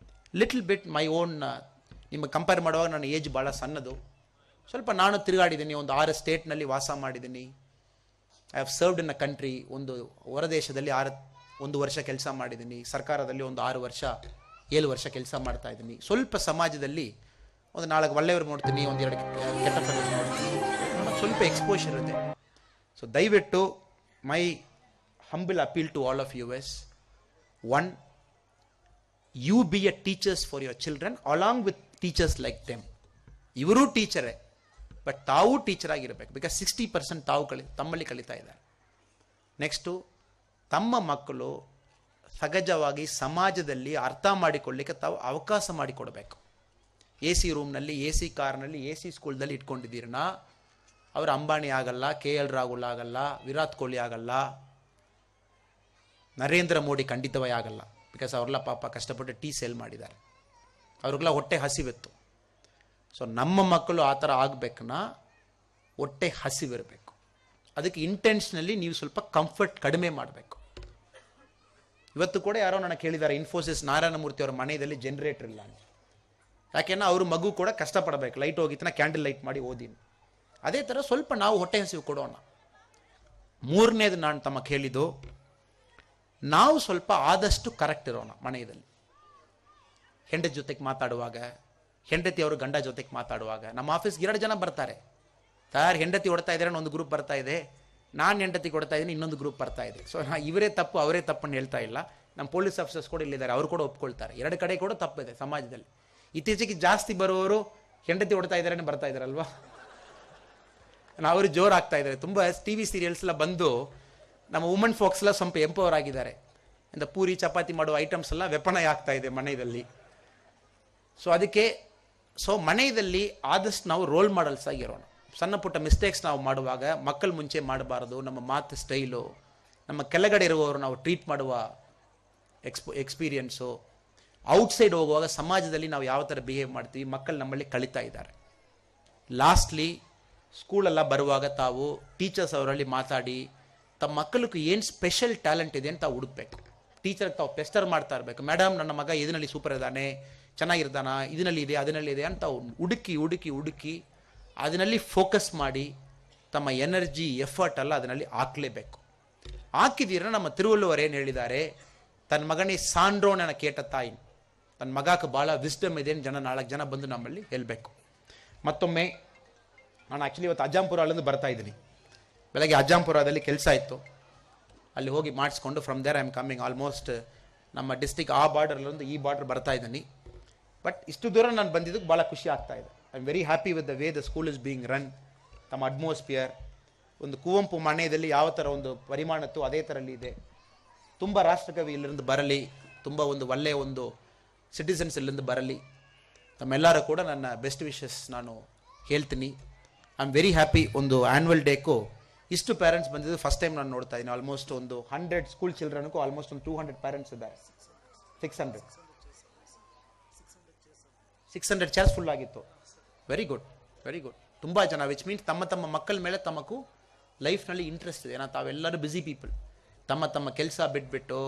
ಲಿಟಲ್ ಬಿಟ್ ಮೈ ಓನ್, ನಿಮಗೆ ಕಂಪೇರ್ ಮಾಡುವಾಗ ನನ್ನ ಏಜ್ ಭಾಳ ಸಣ್ಣದು. ಸ್ವಲ್ಪ ನಾನು ತಿರುಗಾಡಿದ್ದೀನಿ, ಒಂದು 6 ಸ್ಟೇಟ್ನಲ್ಲಿ ವಾಸ ಮಾಡಿದ್ದೀನಿ. I have served in a country. ಒಂದು ಹೊರದೇಶದಲ್ಲಿ 1 ವರ್ಷ ಕೆಲಸ ಮಾಡಿದ್ದೀನಿ. ಸರ್ಕಾರದಲ್ಲಿ ಒಂದು 6 ವರ್ಷ 7 ವರ್ಷ ಕೆಲಸ ಮಾಡ್ತಾ ಇದ್ದೀನಿ. ಸ್ವಲ್ಪ ಸಮಾಜದಲ್ಲಿ ಒಂದು 4 ಒಳ್ಳೆಯವರು ನೋಡ್ತೀನಿ, 1-2 ಕೆಟ್ಟ ಪ್ರದೇಶ ನೋಡ್ತೀನಿ. ಸ್ವಲ್ಪ ಎಕ್ಸ್ಪೋಷರ್ ಇದೆ. ಸೊ ದಯವಿಟ್ಟು my humble appeal to all of you as, 1, you be a teachers for your children along with teachers like them. ಇವರೂ ಟೀಚರೇ, ಬಟ್ ತಾವು ಟೀಚರ್ ಆಗಿರಬೇಕು. ಬಿಕಾಸ್ 60% ತಾವು ತಮ್ಮಲ್ಲಿ ಕಲಿತಾ ಇದ್ದಾರೆ. ನೆಕ್ಸ್ಟು, ತಮ್ಮ ಮಕ್ಕಳು ಸಹಜವಾಗಿ ಸಮಾಜದಲ್ಲಿ ಅರ್ಥ ಮಾಡಿಕೊಳ್ಳಿಕ್ಕೆ ತಾವು ಅವಕಾಶ ಮಾಡಿಕೊಡಬೇಕು. ಎ ಸಿ ರೂಮ್ನಲ್ಲಿ, ಎ ಸಿ ಕಾರ್ನಲ್ಲಿ, ಎ ಸಿ ಸ್ಕೂಲ್ದಲ್ಲಿ ಇಟ್ಕೊಂಡಿದ್ದೀರನ್ನ ಅವರು ಅಂಬಾನಿ ಆಗಲ್ಲ, KL ರಾಹುಲ್ ಆಗಲ್ಲ, ವಿರಾಟ್ ಕೊಹ್ಲಿ ಆಗಲ್ಲ, ನರೇಂದ್ರ ಮೋದಿ ಖಂಡಿತವಾಗಿ ಆಗಲ್ಲ. ಬಿಕಾಸ್ ಅವ್ರೆಲ್ಲ ಪಾಪ ಕಷ್ಟಪಟ್ಟು ಟೀ ಸೇಲ್ ಮಾಡಿದ್ದಾರೆ, ಅವ್ರಿಗೆಲ್ಲ ಹೊಟ್ಟೆ ಹಸಿವಿತ್ತು. ಸೊ ನಮ್ಮ ಮಕ್ಕಳು ಆ ಥರ ಆಗಬೇಕನ್ನ ಹೊಟ್ಟೆ ಹಸಿವಿರಬೇಕು. ಅದಕ್ಕೆ ಇಂಟೆನ್ಷನಲ್ಲಿ ನೀವು ಸ್ವಲ್ಪ ಕಂಫರ್ಟ್ ಕಡಿಮೆ ಮಾಡಬೇಕು. ಇವತ್ತು ಕೂಡ ಯಾರೋ ನನಗೆ ಕೇಳಿದ್ದಾರೆ, ಇನ್ಫೋಸಿಸ್ ನಾರಾಯಣಮೂರ್ತಿ ಅವರ ಮನೆಯಲ್ಲಿ ಜನರೇಟರ್ ಇಲ್ಲ ಅಂತ. ಯಾಕೆಂದ್ರೆ ಅವರು ಮಗು ಕೂಡ ಕಷ್ಟಪಡಬೇಕು, ಲೈಟ್ ಹೋಗಿತ್ತನ ಕ್ಯಾಂಡಲ್ ಲೈಟ್ ಮಾಡಿ ಓದಿನಿ. ಅದೇ ಥರ ಸ್ವಲ್ಪ ನಾವು ಹೊಟ್ಟೆ ಹಸಿವು ಕೊಡೋಣ. ಮೂರನೇದು ನಾನು ತಮಗೆ ಹೇಳಿದ್ದು, ನಾವು ಸ್ವಲ್ಪ ಆದಷ್ಟು ಕರೆಕ್ಟ್ ಇರೋಣ ಮನೆಯಲ್ಲಿ. ಹೆಂಡತಿ ಜೊತೆಗೆ ಮಾತಾಡುವಾಗ, ಹೆಂಡತಿ ಅವರು ಗಂಡ ಜೊತೆಗೆ ಮಾತಾಡುವಾಗ. ನಮ್ಮ ಆಫೀಸ್ಗೆ 2 ಜನ ಬರ್ತಾರೆ, ಸರ್ ಹೆಂಡತಿ ಹೊಡ್ತಾ ಇದ್ದಾರೆ ಒಂದು ಗ್ರೂಪ್ ಬರ್ತಾ ಇದೆ, ನಾನು ಹೆಂಡತಿ ಕೊಡ್ತಾ ಇದ್ದೀನಿ ಇನ್ನೊಂದು ಗ್ರೂಪ್ ಬರ್ತಾ ಇದೆ. ಸೊ ಇವರೇ ತಪ್ಪು ಅವರೇ ತಪ್ಪನ್ನು ಹೇಳ್ತಾ ಇಲ್ಲ, ನಮ್ಮ ಪೊಲೀಸ್ ಆಫೀಸರ್ಸ್ ಕೂಡ ಇಲ್ಲಿದ್ದಾರೆ, ಅವರು ಕೂಡ ಒಪ್ಕೊಳ್ತಾರೆ. 2 ಕಡೆ ಕೂಡ ತಪ್ಪಿದೆ ಸಮಾಜದಲ್ಲಿ. ಇತ್ತೀಚೆಗೆ ಜಾಸ್ತಿ ಬರುವವರು ಹೆಂಡತಿ ಹೊಡ್ತಾ ಇದ್ದಾರೆ ಬರ್ತಾ ಇದ್ದಾರಲ್ವಾ, ಅವರು ಜೋರು ಆಗ್ತಾ ಇದ್ದಾರೆ. ತುಂಬ TV ಸೀರಿಯಲ್ಸ್ ಎಲ್ಲ ಬಂದು ನಮ್ಮ ವುಮನ್ ಫೋಕ್ಸ್ ಎಲ್ಲ ಸ್ವಲ್ಪ ಎಂಪವರ್ ಆಗಿದ್ದಾರೆ. ಇಂದ ಪೂರಿ ಚಪಾತಿ ಮಾಡುವ ಐಟಮ್ಸ್ ಎಲ್ಲ ವ್ಯಪಣಯ ಆಗ್ತಾ ಇದೆ ಮನೆಯಲ್ಲಿ. ಸೊ ಅದಕ್ಕೆ ಮನೆಯಲ್ಲಿ ಆದಷ್ಟು ನಾವು ರೋಲ್ ಮಾಡಲ್ಸ್ ಆಗಿರೋಣ. ಸಣ್ಣ ಪುಟ್ಟ ಮಿಸ್ಟೇಕ್ಸ್ ನಾವು ಮಾಡುವಾಗ ಮಕ್ಕಳ ಮುಂಚೆ ಮಾಡಬಾರ್ದು. ನಮ್ಮ ಮಾತು ಸ್ಟೈಲು, ನಮ್ಮ ಕೆಳಗಡೆ ಇರುವವರು ನಾವು ಟ್ರೀಟ್ ಮಾಡುವ ಎಕ್ಸ್ಪೀರಿಯನ್ಸು, ಔಟ್ಸೈಡ್ ಹೋಗುವಾಗ ಸಮಾಜದಲ್ಲಿ ನಾವು ಯಾವ ಥರ ಬಿಹೇವ್ ಮಾಡ್ತೀವಿ, ಮಕ್ಕಳು ನಮ್ಮಲ್ಲಿ ಕಲಿತಾ ಇದ್ದಾರೆ. ಲಾಸ್ಟ್ಲಿ ಸ್ಕೂಲೆಲ್ಲ ಬರುವಾಗ ತಾವು ಟೀಚರ್ಸ್ ಅವರಲ್ಲಿ ಮಾತಾಡಿ ತಮ್ಮ ಮಕ್ಕಳಿಗೆ ಏನು ಸ್ಪೆಷಲ್ ಟ್ಯಾಲೆಂಟ್ ಇದೆ ಅಂತ ತಾವು ಹುಡುಕ್ಬೇಕು. ಟೀಚರ್ಗೆ ತಾವು ಪೆಸ್ಟರ್ ಮಾಡ್ತಾ ಇರಬೇಕು, ಮೇಡಮ್ ನನ್ನ ಮಗ ಇದರಲ್ಲಿ ಸೂಪರ್ ಇದ್ದಾನೆ, ಚೆನ್ನಾಗಿರ್ತಾನ, ಇದರಲ್ಲಿ ಇದೆ ಅದರಲ್ಲಿ ಇದೆ ಅಂತ ಹುಡುಕಿ ಅದರಲ್ಲಿ ಫೋಕಸ್ ಮಾಡಿ ತಮ್ಮ ಎನರ್ಜಿ ಎಫರ್ಟ್ ಎಲ್ಲ ಅದರಲ್ಲಿ ಹಾಕಲೇಬೇಕು. ಹಾಕಿದ್ದೀರ ನಮ್ಮ ತಿರುವಲ್ಲುವರು ಏನು ಹೇಳಿದ್ದಾರೆ, ತನ್ನ ಮಗನೇ ಸಾಂಡ್ರೋನ ಕೇಟ ತಾಯಿ, ತನ್ನ ಮಗಕ್ಕೆ ಭಾಳ ವಿಸ್ಡಮ್ ಇದೆ ಅಂತ 4 ಜನ ಬಂದು ನಮ್ಮಲ್ಲಿ ಹೇಳಬೇಕು. ಮತ್ತೊಮ್ಮೆ ನಾನು ಆ್ಯಕ್ಚುಲಿ ಇವತ್ತು ಅಜ್ಜಂಪುರ ಅಲ್ಲಿಂದ ಬರ್ತಾ ಇದ್ದೀನಿ. ಬೆಳಗ್ಗೆ ಅಜ್ಜಂಪುರದಲ್ಲಿ ಕೆಲಸ ಇತ್ತು, ಅಲ್ಲಿ ಹೋಗಿ ಮಾಡಿಸ್ಕೊಂಡು from there I am coming. Almost ನಮ್ಮ ಡಿಸ್ಟಿಕ್ ಆ ಬಾರ್ಡರ್ಲೊಂದು ಈ ಬಾರ್ಡರ್ ಬರ್ತಾ ಇದ್ದೀನಿ. ಬಟ್ ಇಷ್ಟು ದೂರ ನಾನು ಬಂದಿದ್ದಕ್ಕೆ ಭಾಳ ಖುಷಿ ಆಗ್ತಾ ಇದೆ. I am very happy with the way the school is being run. ತಮ್ಮ ಅಟ್ಮಾಸ್ಫಿಯರ್ ಒಂದು ಕುವೆಂಪು ಮನೆಯಲ್ಲಿ ಯಾವ ಥರ ಒಂದು ಪರಿಮಾಣತ್ತು ಅದೇ ಥರಲ್ಲಿ ಇದೆ. ತುಂಬ ರಾಷ್ಟ್ರಕವಿ ಇಲ್ಲಿಂದ ಬರಲಿ, ತುಂಬ ಒಂದು ಒಳ್ಳೆಯ ಒಂದು ಸಿಟಿಸನ್ಸ್ ಇಲ್ಲಿಂದ ಬರಲಿ. ತಮ್ಮೆಲ್ಲರೂ ಕೂಡ ನನ್ನ ಬೆಸ್ಟ್ ವಿಶಸ್ ನಾನು ಹೇಳ್ತೀನಿ. I am very happy. ಒಂದು ಆ್ಯನ್ಯುವಲ್ ಡೇಗೂ ಇಷ್ಟು ಪೇರೆಂಟ್ಸ್ ಬಂದಿದ್ದು ಫಸ್ಟ್ ಟೈಮ್ ನಾನು ನೋಡ್ತಾ ಇದ್ದೀನಿ. ಆಲ್ಮೋಸ್ಟ್ ಒಂದು 100 ಸ್ಕೂಲ್ ಚಿಲ್ಡ್ರನ್ಗೂ ಆಲ್ಮೋಸ್ಟ್ ಒಂದು 200 ಪೇರೆಂಟ್ಸ್ ಇದ್ದಾರೆ. 600 ಚೇರ್ಸ್ ಫುಲ್ ಆಗಿತ್ತು. Very good, very good. ತುಂಬ ಜನ, ವಿಚ್ ಮೀನ್ಸ್ ತಮ್ಮ ಮಕ್ಕಳ ಮೇಲೆ ತಮಗೂ ಲೈಫ್ನಲ್ಲಿ ಇಂಟ್ರೆಸ್ಟ್ ಇದೆ. ತಾವೆಲ್ಲರೂ ಬ್ಯುಸಿ ಪೀಪಲ್, ತಮ್ಮ ಕೆಲಸ ಬಿಟ್ಬಿಟ್ಟು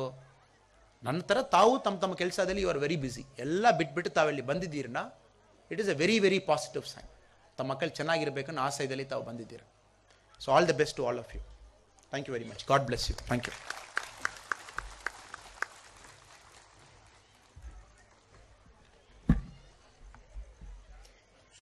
ನನ್ನ ಥರ ತಾವು ತಮ್ಮ ಕೆಲಸದಲ್ಲಿ ಯು ಆರ್ ವೆರಿ ಬ್ಯುಸಿ. ಎಲ್ಲ ಬಿಟ್ಬಿಟ್ಟು ತಾವೆಲ್ಲಿ ಬಂದಿದ್ದೀರನ್ನ, it is a very very positive sign. ತಮ್ಮ ಮಕ್ಕಳು ಚೆನ್ನಾಗಿರ್ಬೇಕನ್ನೋ ಆಸೆಯಲ್ಲಿ ತಾವು ಬಂದಿದ್ದೀರ. So all the best to all of you. Thank you very much. God bless you. Thank you.